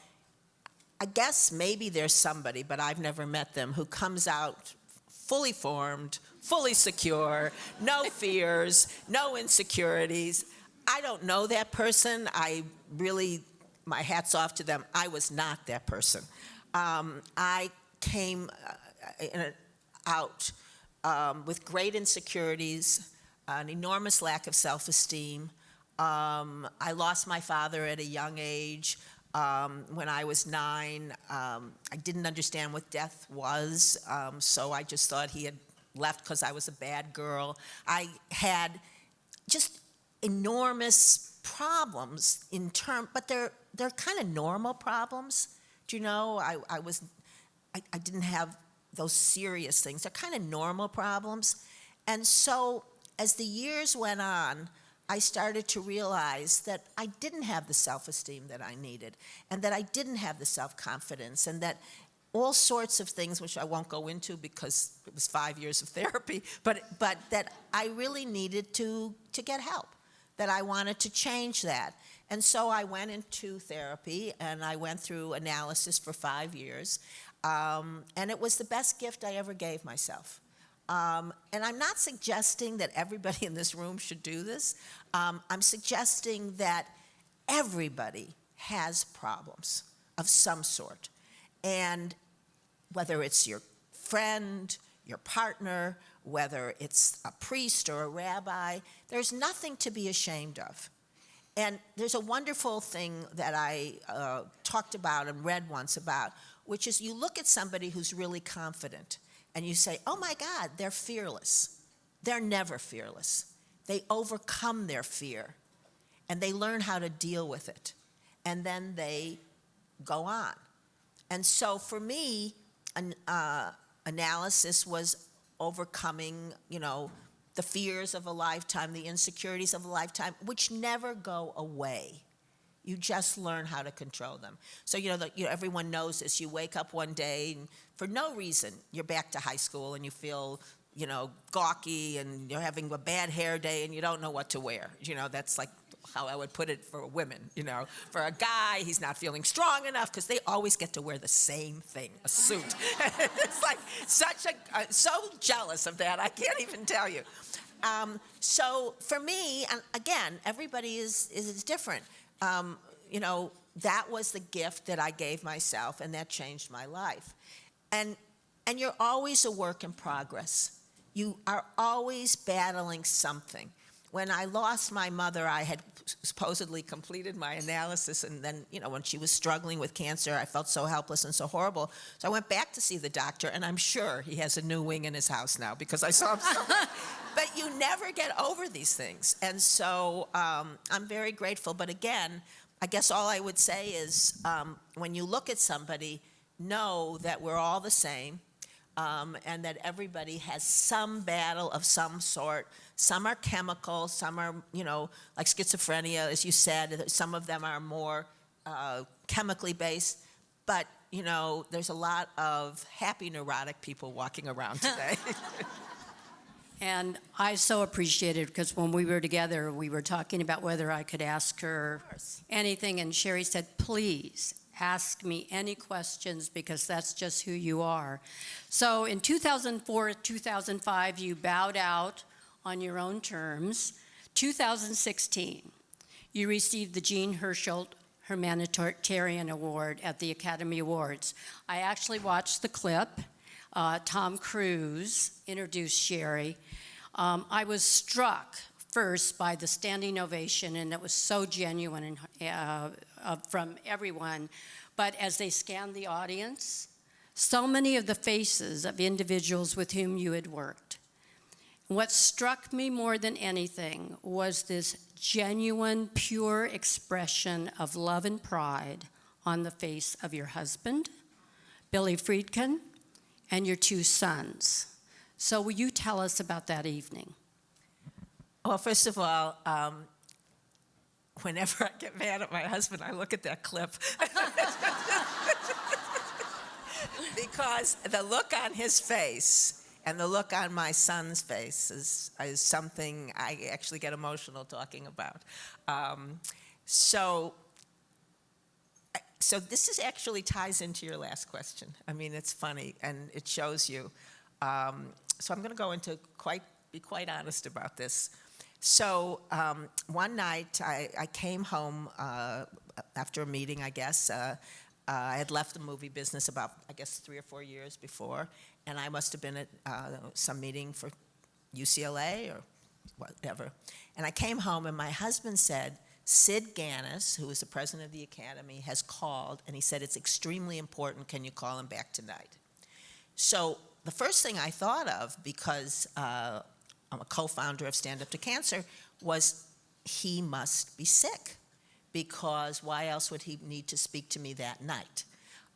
I guess maybe there's somebody, but I've never met them, who comes out fully formed, fully secure, no fears, no insecurities. I don't know that person. I really, my hat's off to them. I was not that person. I came out with great insecurities, an enormous lack of self-esteem. I lost my father at a young age. When I was 9, I didn't understand what death was, so I just thought he had left because I was a bad girl. I had just enormous problems but they're kind of normal problems. Do you know? I didn't have those serious things. They're kind of normal problems. And so as the years went on, I started to realize that I didn't have the self-esteem that I needed, and that I didn't have the self-confidence, and that all sorts of things, which I won't go into because it was 5 years of therapy, but that I really needed to get help, that I wanted to change that. And so I went into therapy, and I went through analysis for 5 years, and it was the best gift I ever gave myself. And I'm not suggesting that everybody in this room should do this. I'm suggesting that everybody has problems of some sort. And whether it's your friend, your partner, whether it's a priest or a rabbi, there's nothing to be ashamed of. And there's a wonderful thing that I talked about and read once about, which is you look at somebody who's really confident, and you say, oh my God, they're fearless. They're never fearless. They overcome their fear, and they learn how to deal with it, and then they go on. And so for me, analysis was overcoming, you know, the fears of a lifetime, the insecurities of a lifetime, which never go away. You just learn how to control them. So, everyone knows this. You wake up one day, and for no reason, you're back to high school, and you feel, gawky, and you're having a bad hair day, and you don't know what to wear. That's like how I would put it for women. For a guy, he's not feeling strong enough because they always get to wear the same thing, a suit. It's like so jealous of that. I can't even tell you. So for me, and again, everybody is different. That was the gift that I gave myself, and that changed my life. And you're always a work in progress. You are always battling something. When I lost my mother, I had supposedly completed my analysis, and then, when she was struggling with cancer, I felt so helpless and so horrible. So I went back to see the doctor, and I'm sure he has a new wing in his house now because I saw him so But you never get over these things. And so I'm very grateful. But again, I guess all I would say is when you look at somebody, know that we're all the same, and that everybody has some battle of some sort. Some are chemical, some are, like schizophrenia, as you said. Some of them are more chemically based. But, there's a lot of happy neurotic people walking around today. And I so appreciate it because when we were together, we were talking about whether I could ask her anything, and Sherry said, please ask me any questions because that's just who you are. So in 2004, 2005, you bowed out on your own terms. 2016, you received the Jean Herschel Humanitarian Award at the Academy Awards. I actually watched the clip. Tom Cruise introduced Sherry. I was struck first by the standing ovation, and it was so genuine from everyone. But as they scanned the audience, so many of the faces of individuals with whom you had worked. What struck me more than anything was this genuine, pure expression of love and pride on the face of your husband, Billy Friedkin, and your two sons. So will you tell us about that evening? Well, first of all, whenever I get mad at my husband, I look at that clip. Because the look on his face and the look on my son's face is something I actually get emotional talking about. So this actually ties into your last question. I mean, it's funny, and it shows you. So I'm going to go into be quite honest about this. So one night I came home after a meeting, I guess. I had left the movie business about, I guess, 3 or 4 years before, and I must have been at some meeting for UCLA or whatever. And I came home, and my husband said, Sid Ganis, who is the president of the Academy, has called, and he said, it's extremely important. Can you call him back tonight? So the first thing I thought of, because I'm a co-founder of Stand Up to Cancer, was he must be sick, because why else would he need to speak to me that night?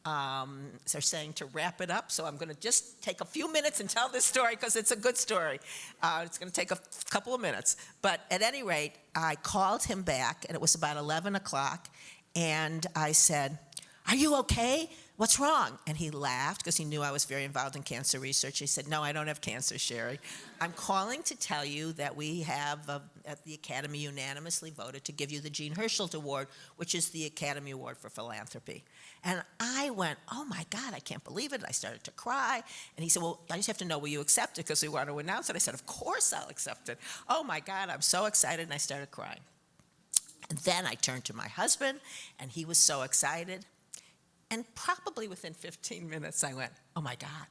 So they're saying to wrap it up, so I'm going to just take a few minutes and tell this story because it's a good story. It's going to take a couple of minutes. But at any rate, I called him back, and it was about 11 o'clock, and I said, are you okay? What's wrong? And he laughed because he knew I was very involved in cancer research. He said, no, I don't have cancer, Sherry. I'm calling to tell you that we have, at the Academy, unanimously voted to give you the Jean Herschel Award, which is the Academy Award for Philanthropy. And I went, oh my God, I can't believe it. I started to cry. And he said, well, I just have to know, will you accept it because we want to announce it? I said, of course I'll accept it. Oh my God, I'm so excited. And I started crying. And then I turned to my husband, and he was so excited. And probably within 15 minutes, I went, oh my God,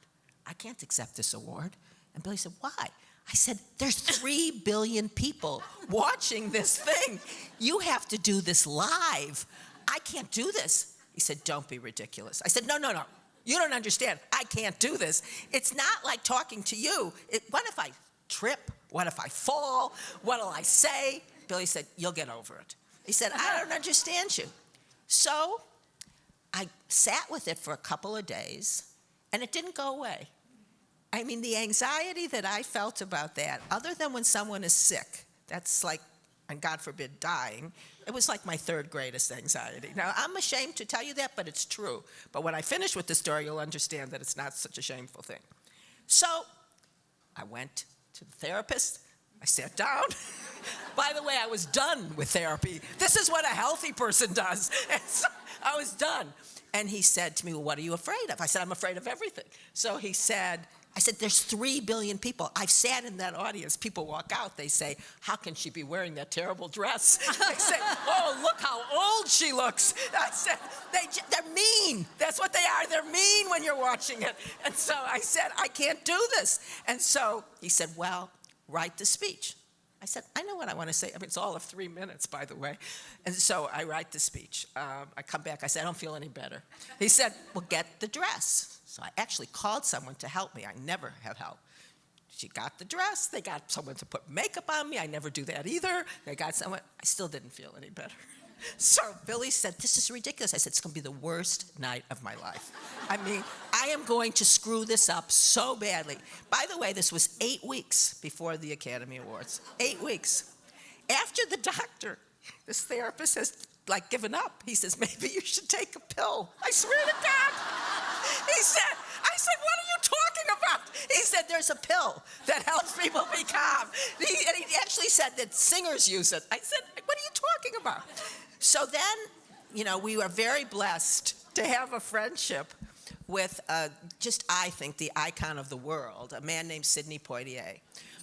I can't accept this award. And Billy said, why? I said, there's 3 billion people watching this thing. You have to do this live. I can't do this. He said, don't be ridiculous. I said, no. You don't understand. I can't do this. It's not like talking to you. What if I trip? What if I fall? What'll I say? Billy said, you'll get over it. He said, I don't understand you. So I sat with it for a couple of days, and it didn't go away. I mean, the anxiety that I felt about that, other than when someone is sick, that's like, and God forbid, dying, it was like my 3rd greatest anxiety. Now, I'm ashamed to tell you that, but it's true. But when I finish with the story, you'll understand that it's not such a shameful thing. So I went to the therapist. I sat down. By the way, I was done with therapy. This is what a healthy person does. And so I was done. And he said to me, well, what are you afraid of? I said, I'm afraid of everything. So he said, I said, there's 3 billion people. I've sat in that audience. People walk out. They say, how can she be wearing that terrible dress? They say, oh, look how old she looks. I said, they're mean. That's what they are. They're mean when you're watching it. And so I said, I can't do this. And so he said, well, write the speech. I said, I know what I want to say. I mean, it's all of 3 minutes, by the way. And so I write the speech. I come back. I said, I don't feel any better. He said, well, get the dress. So I actually called someone to help me. I never have help. She got the dress. They got someone to put makeup on me. I never do that either. They got someone. I still didn't feel any better. So Billy said, this is ridiculous. I said, it's going to be the worst night of my life. I mean, I am going to screw this up so badly. By the way, this was 8 weeks before the Academy Awards. 8 weeks. After the doctor, this therapist has given up. He says, maybe you should take a pill. I swear to God. I said, what are you talking He said there's a pill that helps people be calm. And he actually said that singers use it. I said, what are you talking about? So then, we were very blessed to have a friendship with I think, the icon of the world, a man named Sidney Poitier,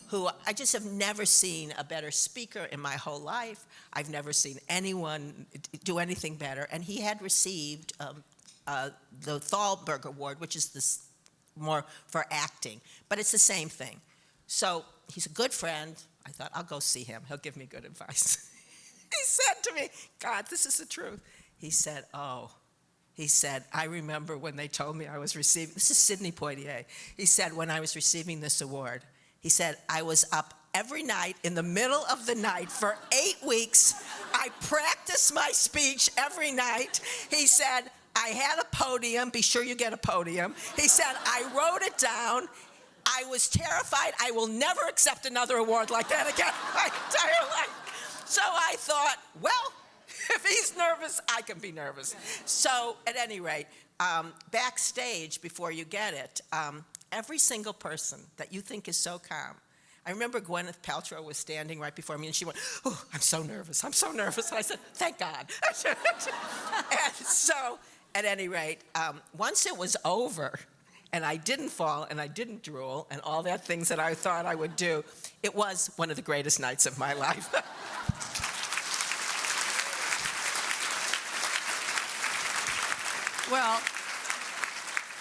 who I just have never seen a better speaker in my whole life. I've never seen anyone do anything better. And he had received the Thalberg Award, which is more for acting, but it's the same thing. So he's a good friend. I thought, I'll go see him. He'll give me good advice. He said to me, God, this is the truth. He said, I remember when they told me I was receiving, this is Sidney Poitier. He said, when I was receiving this award, he said, I was up every night in the middle of the night for 8 weeks. I practiced my speech every night. He said, I had a podium. Be sure you get a podium. He said, I wrote it down. I was terrified. I will never accept another award like that again in my entire life. So I thought, well, if he's nervous, I can be nervous. So at any rate, backstage, before you get it, every single person that you think is so calm. I remember Gwyneth Paltrow was standing right before me, and she went, oh, I'm so nervous. And I said, thank God. And so, at any rate, once it was over, and I didn't fall, and I didn't drool, and all that things that I thought I would do, it was one of the greatest nights of my life. Well,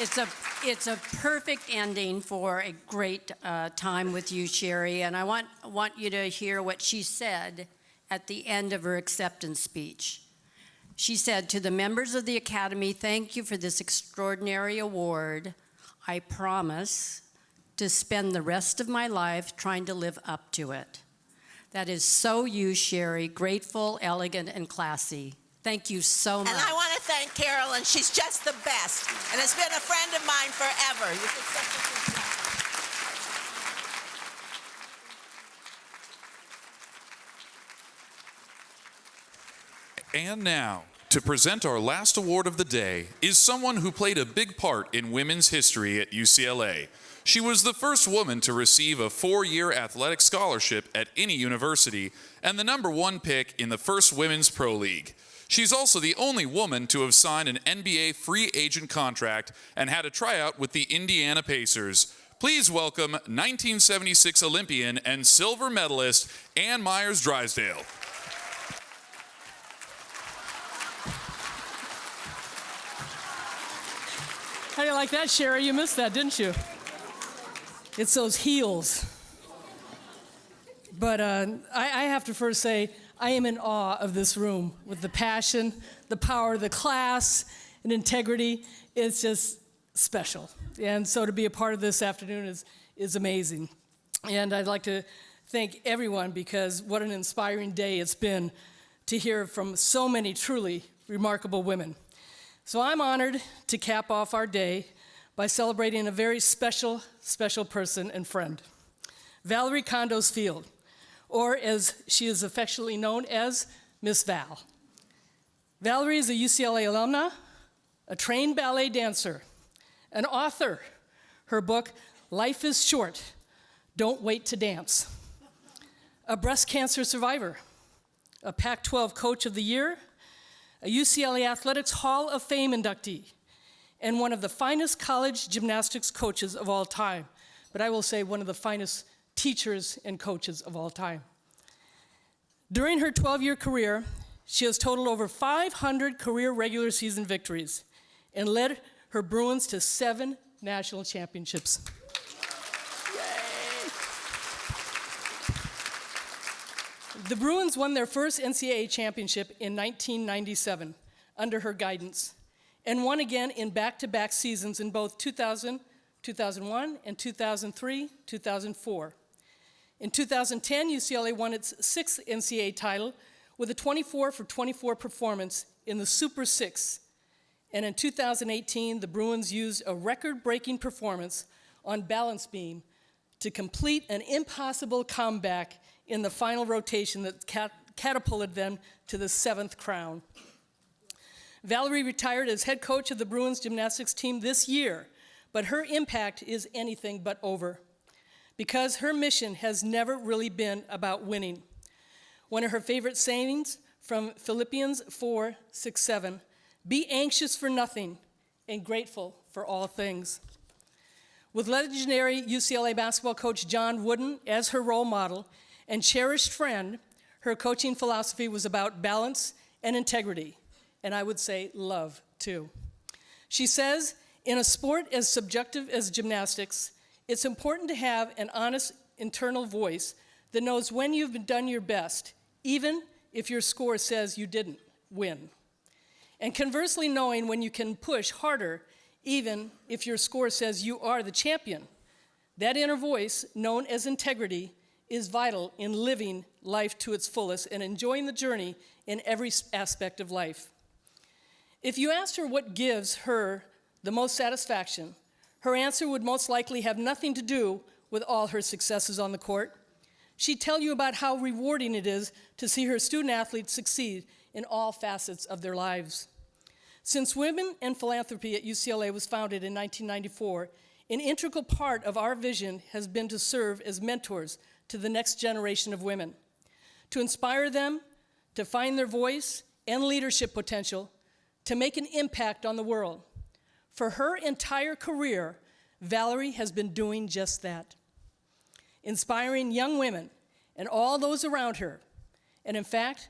it's a perfect ending for a great time with you, Sherry, and I want you to hear what she said at the end of her acceptance speech. She said, to the members of the Academy, thank you for this extraordinary award. I promise to spend the rest of my life trying to live up to it. That is so you, Sherry, grateful, elegant, and classy. Thank you so much. And I want to thank Carolyn. She's just the best, and has been a friend of mine forever. You did such a good job. And now, to present our last award of the day is someone who played a big part in women's history at UCLA. She was the first woman to receive a 4-year athletic scholarship at any university and the #1 pick in the first Women's Pro League. She's also the only woman to have signed an NBA free agent contract and had a tryout with the Indiana Pacers. Please welcome 1976 Olympian and silver medalist Ann Myers-Drysdale. How do you like that, Sherry? You missed that, didn't you? It's those heels. But I have to first say, I am in awe of this room with the passion, the power, the class, and integrity. It's just special. And so to be a part of this afternoon is amazing. And I'd like to thank everyone, because what an inspiring day it's been to hear from so many truly remarkable women. So I'm honored to cap off our day by celebrating a very special person and friend, Valerie Condos Field, or as she is affectionately known as, Miss Val. Valerie is a UCLA alumna, a trained ballet dancer, an author. Her book, Life is Short, Don't Wait to Dance. A breast cancer survivor, a Pac-12 Coach of the Year, a UCLA Athletics Hall of Fame inductee, and one of the finest college gymnastics coaches of all time. But I will say one of the finest teachers and coaches of all time. During her 12-year career, she has totaled over 500 career regular season victories and led her Bruins to 7 national championships. The Bruins won their first NCAA championship in 1997 under her guidance, and won again in back-to-back seasons in both 2000, 2001, and 2003, 2004. In 2010, UCLA won its 6th NCAA title with a 24-for-24 performance in the Super Six. And in 2018, the Bruins used a record-breaking performance on balance beam to complete an impossible comeback in the final rotation that catapulted them to the 7th crown. Valerie retired as head coach of the Bruins gymnastics team this year, but her impact is anything but over, because her mission has never really been about winning. One of her favorite sayings from Philippians 4:6-7, "Be anxious for nothing and grateful for all things." With legendary UCLA basketball coach John Wooden as her role model and cherished friend, her coaching philosophy was about balance and integrity, and I would say love too. She says, in a sport as subjective as gymnastics, it's important to have an honest internal voice that knows when you've done your best, even if your score says you didn't win. And conversely, knowing when you can push harder, even if your score says you are the champion. That inner voice, known as integrity, is vital in living life to its fullest and enjoying the journey in every aspect of life. If you asked her what gives her the most satisfaction, her answer would most likely have nothing to do with all her successes on the court. She'd tell you about how rewarding it is to see her student athletes succeed in all facets of their lives. Since Women in Philanthropy at UCLA was founded in 1994, an integral part of our vision has been to serve as mentors to the next generation of women, to inspire them, to find their voice and leadership potential, to make an impact on the world. For her entire career, Valerie has been doing just that, inspiring young women and all those around her. And in fact,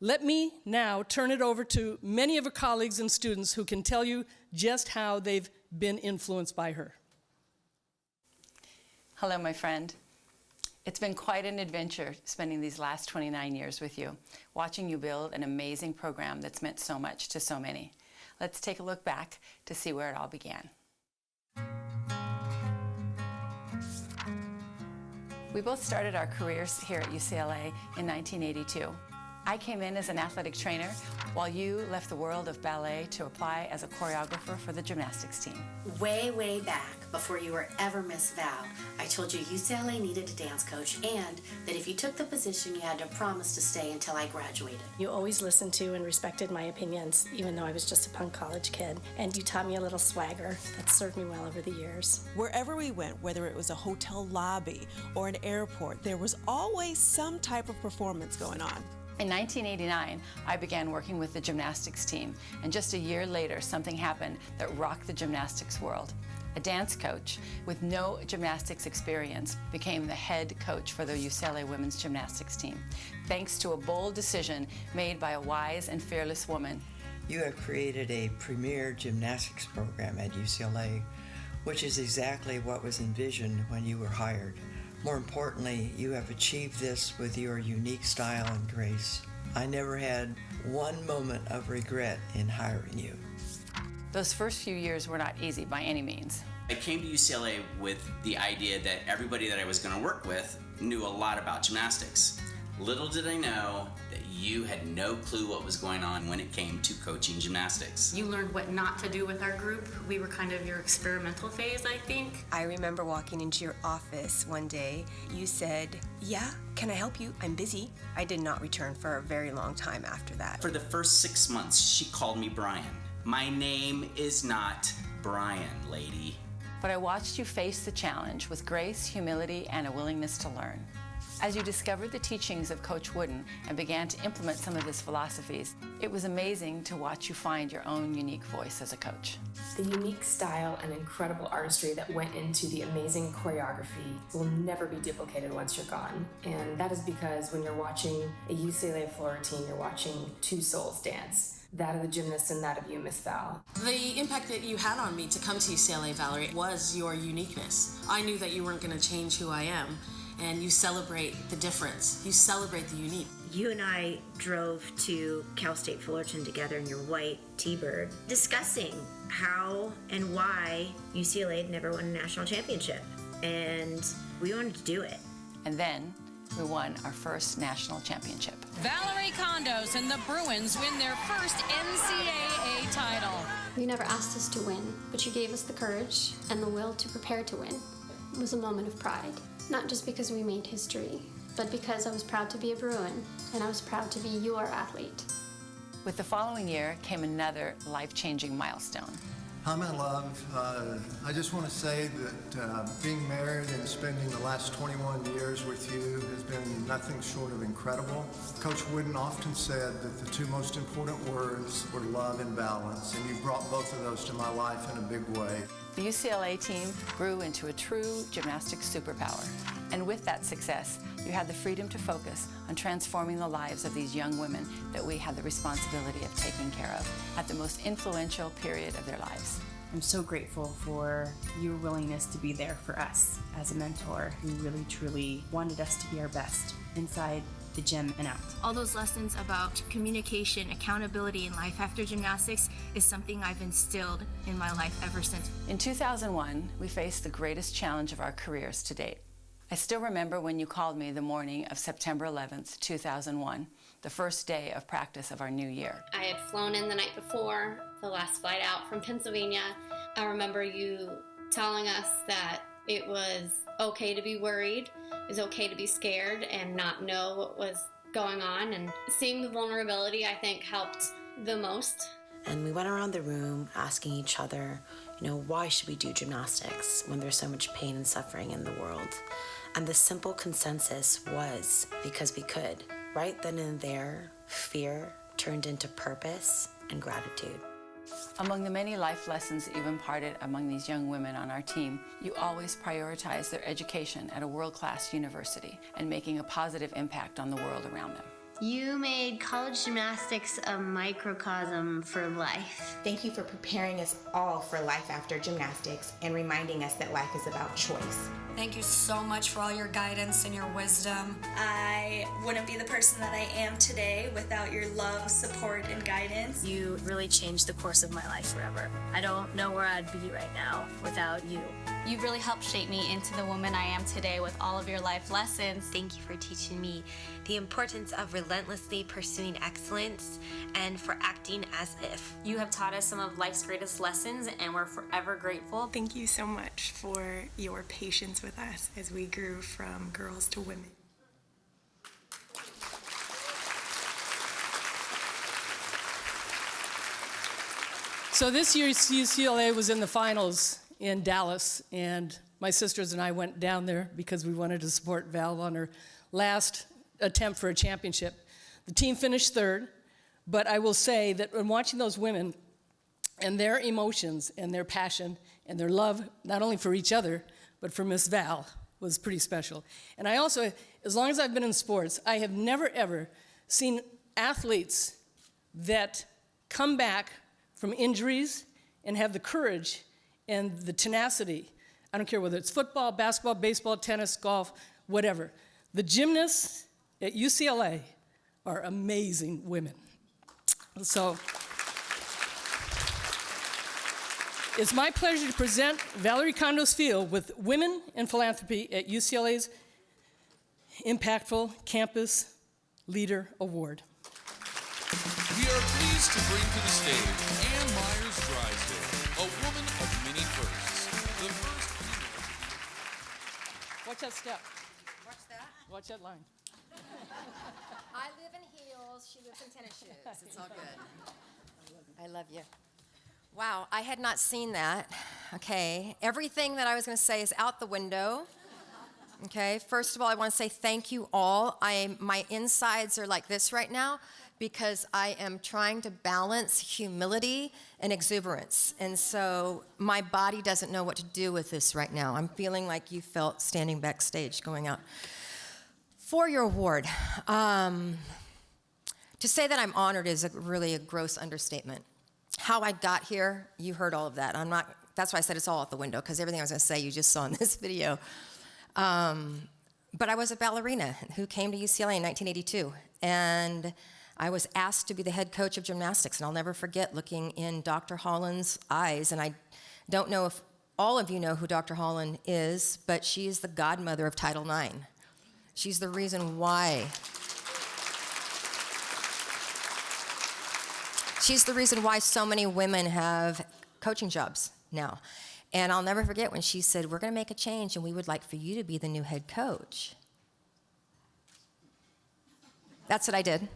let me now turn it over to many of her colleagues and students who can tell you just how they've been influenced by her. Hello, my friend. It's been quite an adventure spending these last 29 years with you, watching you build an amazing program that's meant so much to so many. Let's take a look back to see where it all began. We both started our careers here at UCLA in 1982. I came in as an athletic trainer while you left the world of ballet to apply as a choreographer for the gymnastics team. Way, way back, before you were ever Miss Val, I told you UCLA needed a dance coach and that if you took the position, you had to promise to stay until I graduated. You always listened to and respected my opinions, even though I was just a punk college kid. And you taught me a little swagger that served me well over the years. Wherever we went, whether it was a hotel lobby or an airport, there was always some type of performance going on. In 1989, I began working with the gymnastics team, and just a year later, something happened that rocked the gymnastics world. A dance coach with no gymnastics experience became the head coach for the UCLA women's gymnastics team, thanks to a bold decision made by a wise and fearless woman. You have created a premier gymnastics program at UCLA, which is exactly what was envisioned when you were hired. More importantly, you have achieved this with your unique style and grace. I never had one moment of regret in hiring you. Those first few years were not easy by any means. I came to UCLA with the idea that everybody that I was going to work with knew a lot about gymnastics. Little did I know that you had no clue what was going on when it came to coaching gymnastics. You learned what not to do with our group. We were kind of your experimental phase, I think. I remember walking into your office one day. You said, "Yeah, can I help you? I'm busy." I did not return for a very long time after that. For the first 6 months, she called me Brian. My name is not Brian, lady. But I watched you face the challenge with grace, humility, and a willingness to learn. As you discovered the teachings of Coach Wooden and began to implement some of his philosophies, it was amazing to watch you find your own unique voice as a coach. The unique style and incredible artistry that went into the amazing choreography will never be duplicated once you're gone. And that is because when you're watching a UCLA floor routine, you're watching two souls dance. That of the gymnast and that of you, Miss Val. The impact that you had on me to come to UCLA, Valerie, was your uniqueness. I knew that you weren't going to change who I am. And you celebrate the difference. You celebrate the unique. You and I drove to Cal State Fullerton together in your white T-Bird, discussing how and why UCLA had never won a national championship. And we wanted to do it. And then we won our first national championship. Valerie Condos and the Bruins win their first NCAA title. You never asked us to win, but you gave us the courage and the will to prepare to win. It was a moment of pride. Not just because we made history, but because I was proud to be a Bruin, and I was proud to be your athlete. With the following year came another life-changing milestone. Hi, my love. I just want to say that being married and spending the last 21 years with you has been nothing short of incredible. Coach Wooden often said that the two most important words were love and balance, and you've brought both of those to my life in a big way. The UCLA team grew into a true gymnastics superpower. And with that success, you had the freedom to focus on transforming the lives of these young women that we had the responsibility of taking care of at the most influential period of their lives. I'm so grateful for your willingness to be there for us as a mentor who really truly wanted us to be our best inside the gym and out. All those lessons about communication, accountability, and life after gymnastics is something I've instilled in my life ever since. In 2001, we faced the greatest challenge of our careers to date. I still remember when you called me the morning of September 11th, 2001, the first day of practice of our new year. I had flown in the night before, the last flight out from Pennsylvania. I remember you telling us that it was okay to be worried, it was okay to be scared and not know what was going on. And seeing the vulnerability, I think, helped the most. And we went around the room asking each other, why should we do gymnastics when there's so much pain and suffering in the world? And the simple consensus was because we could. Right then and there, fear turned into purpose and gratitude. Among the many life lessons that you've imparted among these young women on our team, you always prioritize their education at a world-class university and making a positive impact on the world around them. You made college gymnastics a microcosm for life. Thank you for preparing us all for life after gymnastics and reminding us that life is about choice. Thank you so much for all your guidance and your wisdom. I wouldn't be the person that I am today without your love, support, and guidance. You really changed the course of my life forever. I don't know where I'd be right now without you. You really helped shape me into the woman I am today with all of your life lessons. Thank you for teaching me the importance of relentlessly pursuing excellence and for acting as if. You have taught us some of life's greatest lessons, and we're forever grateful. Thank you so much for your patience with us as we grew from girls to women. So this year, UCLA was in the finals in Dallas, and my sisters and I went down there because we wanted to support Val on her last attempt for a championship. The team finished third, but I will say that when watching those women and their emotions and their passion and their love, not only for each other, but for Miss Val, was pretty special. And I also, as long as I've been in sports, I have never, ever seen athletes that come back from injuries and have the courage and the tenacity. I don't care whether it's football, basketball, baseball, tennis, golf, whatever. The gymnasts at UCLA are amazing women. So it's my pleasure to present Valerie Kondos Field with Women in Philanthropy at UCLA's Impactful Campus Leader Award. We are pleased to bring to the stage Ann Myers-Drysdale, a woman of many firsts. The first female. Watch that step. Watch that. Watch that line. I live in heels. She lives in tennis shoes. It's all good. I love you. Wow, I had not seen that. Okay, everything that I was going to say is out the window. Okay, first of all, I want to say thank you all. My insides are like this right now because I am trying to balance humility and exuberance. And so my body doesn't know what to do with this right now. I'm feeling like you felt standing backstage going out. For your award, to say that I'm honored is really a gross understatement. How I got here, you heard all of that. That's why I said it's all out the window, because everything I was going to say you just saw in this video. But I was a ballerina who came to UCLA in 1982, and I was asked to be the head coach of gymnastics, and I'll never forget looking in Dr. Holland's eyes, and I don't know if all of you know who Dr. Holland is, but she is the godmother of Title IX. She's the reason why. She's the reason why so many women have coaching jobs now. And I'll never forget when she said, we're going to make a change, and we would like for you to be the new head coach. That's what I did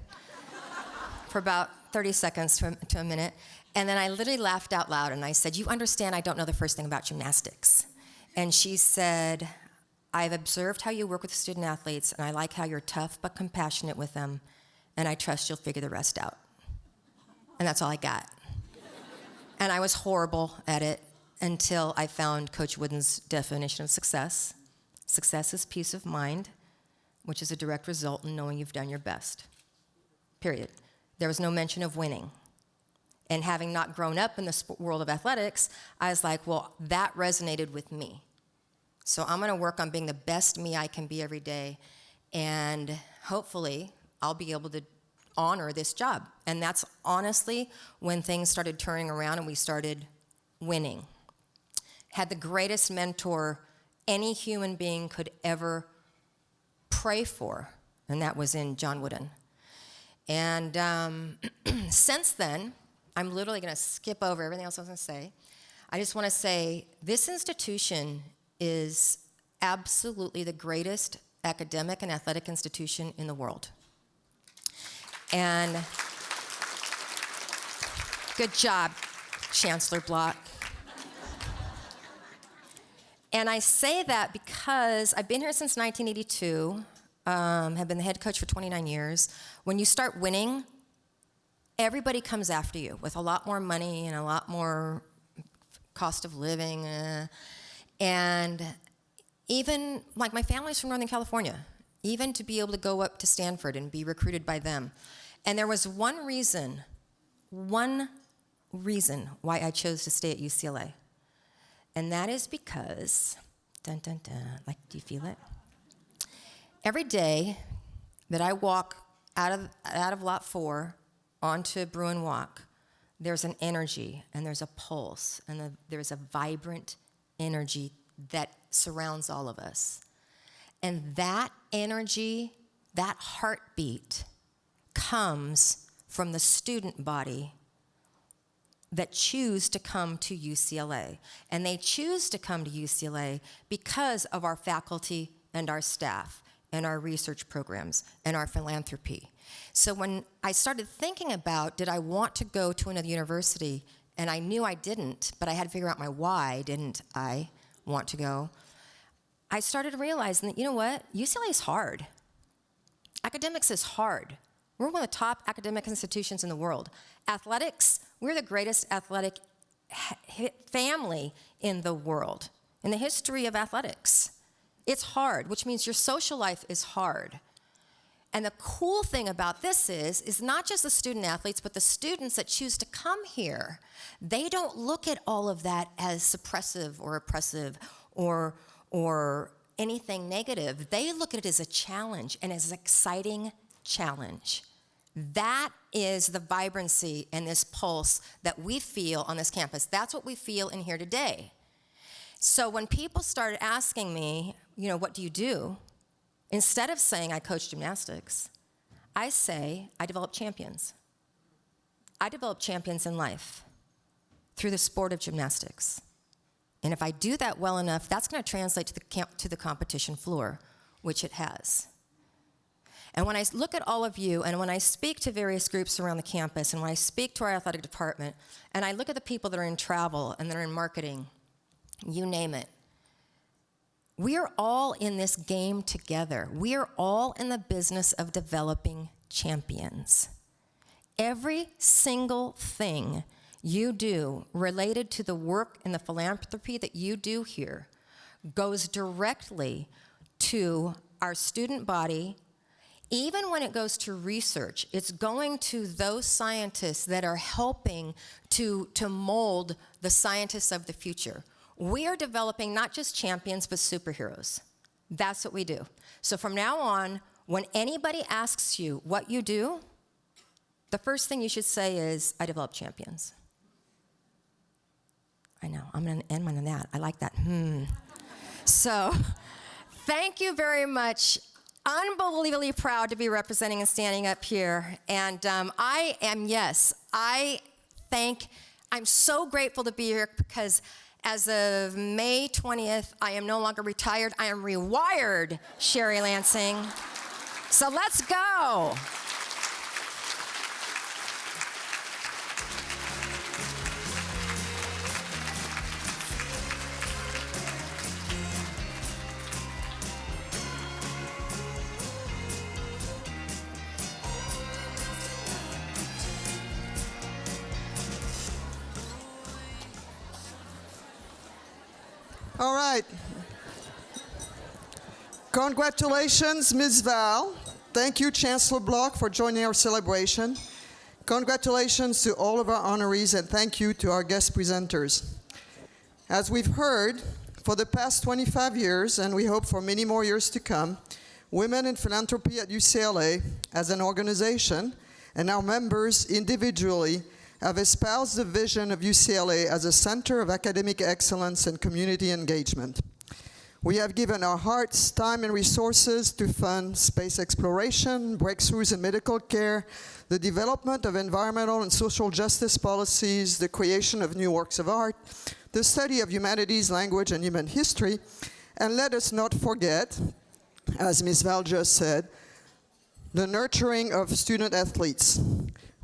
for about 30 seconds to a minute. And then I literally laughed out loud and I said, you understand I don't know the first thing about gymnastics. And she said, I've observed how you work with student athletes and I like how you're tough but compassionate with them. And I trust you'll figure the rest out. And that's all I got. And I was horrible at it until I found Coach Wooden's definition of success. Success is peace of mind, which is a direct result in knowing you've done your best. Period. There was no mention of winning. And having not grown up in the world of athletics, I was like, well, that resonated with me. So I'm going to work on being the best me I can be every day, and hopefully I'll be able to honor this job. And that's honestly when things started turning around and we started winning. Had the greatest mentor any human being could ever pray for, and that was in John Wooden. And since then, I'm literally going to skip over everything else I was going to say. I just want to say this institution is absolutely the greatest academic and athletic institution in the world. And good job, Chancellor Block. And I say that because I've been here since 1982, have been the head coach for 29 years. When you start winning, everybody comes after you with a lot more money and a lot more cost of living. And even, like, my family's from Northern California, even to be able to go up to Stanford and be recruited by them. And there was one reason why I chose to stay at UCLA. And that is because, dun, dun, dun, like, do you feel it? Every day that I walk out of Lot 4 onto Bruin Walk, there's an energy and there's a pulse and there's a vibrant energy that surrounds all of us. And that energy, that heartbeat, comes from the student body that choose to come to UCLA. And they choose to come to UCLA because of our faculty and our staff and our research programs and our philanthropy. So when I started thinking about, did I want to go to another university, and I knew I didn't, but I had to figure out my why didn't I want to go, I started realizing that, you know what, UCLA is hard. Academics is hard. We're one of the top academic institutions in the world. Athletics, we're the greatest athletic family in the world, in the history of athletics. It's hard, which means your social life is hard. And the cool thing about this is not just the student athletes, but the students that choose to come here. They don't look at all of that as suppressive or oppressive or anything negative. They look at it as a challenge and as an exciting challenge. That is the vibrancy and this pulse that we feel on this campus. That's what we feel in here today. So when people started asking me, you know, what do you do? Instead of saying I coach gymnastics, I say I develop champions. I develop champions in life through the sport of gymnastics. And if I do that well enough, that's going to translate to the competition floor, which it has. And when I look at all of you, and when I speak to various groups around the campus, and when I speak to our athletic department, and I look at the people that are in travel and that are in marketing, you name it, we are all in this game together. We are all in the business of developing champions. Every single thing you do related to the work and the philanthropy that you do here goes directly to our student body. Even when it goes to research, it's going to those scientists that are helping to mold the scientists of the future. We are developing not just champions, but superheroes. That's what we do. So from now on, when anybody asks you what you do, the first thing you should say is, I develop champions. I know, I'm gonna end on that. I like that. So, thank you very much. Unbelievably proud to be representing and standing up here. And I'm so grateful to be here because as of May 20th, I am no longer retired. I am rewired, Sherry Lansing. So let's go. All right. Congratulations, Ms. Val. Thank you, Chancellor Block, for joining our celebration. Congratulations to all of our honorees, and thank you to our guest presenters. As we've heard, for the past 25 years, and we hope for many more years to come, Women in Philanthropy at UCLA, as an organization, and our members individually, have espoused the vision of UCLA as a center of academic excellence and community engagement. We have given our hearts, time, and resources to fund space exploration, breakthroughs in medical care, the development of environmental and social justice policies, the creation of new works of art, the study of humanities, language, and human history, and let us not forget, as Ms. Val just said, the nurturing of student athletes.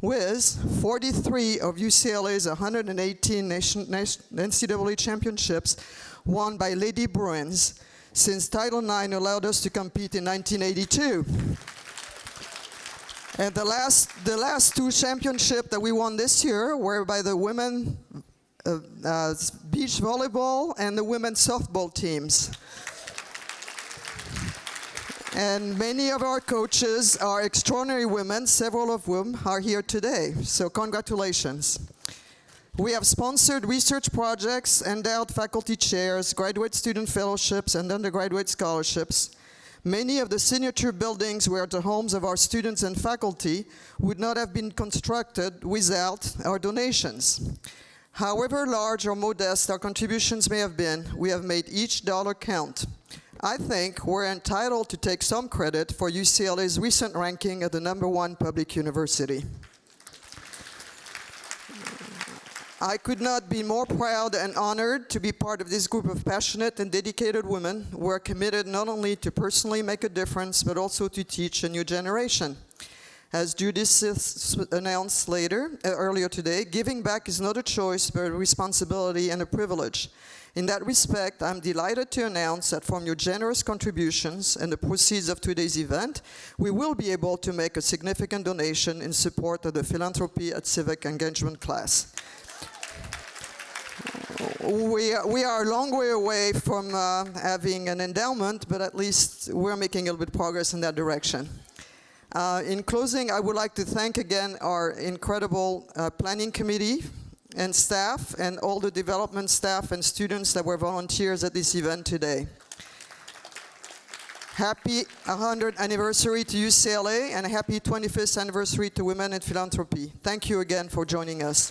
With 43 of UCLA's 118 NCAA championships won by Lady Bruins since Title IX allowed us to compete in 1982. And the last two championships that we won this year were by the women beach volleyball and the women's softball teams. And many of our coaches are extraordinary women, several of whom are here today. So congratulations. We have sponsored research projects, endowed faculty chairs, graduate student fellowships, and undergraduate scholarships. Many of the signature buildings where the homes of our students and faculty would not have been constructed without our donations. However large or modest our contributions may have been, we have made each dollar count. I think we're entitled to take some credit for UCLA's recent ranking as the #1 public university. I could not be more proud and honored to be part of this group of passionate and dedicated women who are committed not only to personally make a difference, but also to teach a new generation. As Judith announced earlier today, giving back is not a choice, but a responsibility and a privilege. In that respect, I'm delighted to announce that from your generous contributions and the proceeds of today's event, we will be able to make a significant donation in support of the Philanthropy at Civic Engagement class. We are a long way away from having an endowment, but at least we're making a little bit of progress in that direction. In closing, I would like to thank again our incredible planning committee and staff, and all the development staff and students that were volunteers at this event today. Happy 100th anniversary to UCLA, and a happy 25th anniversary to Women in Philanthropy. Thank you again for joining us.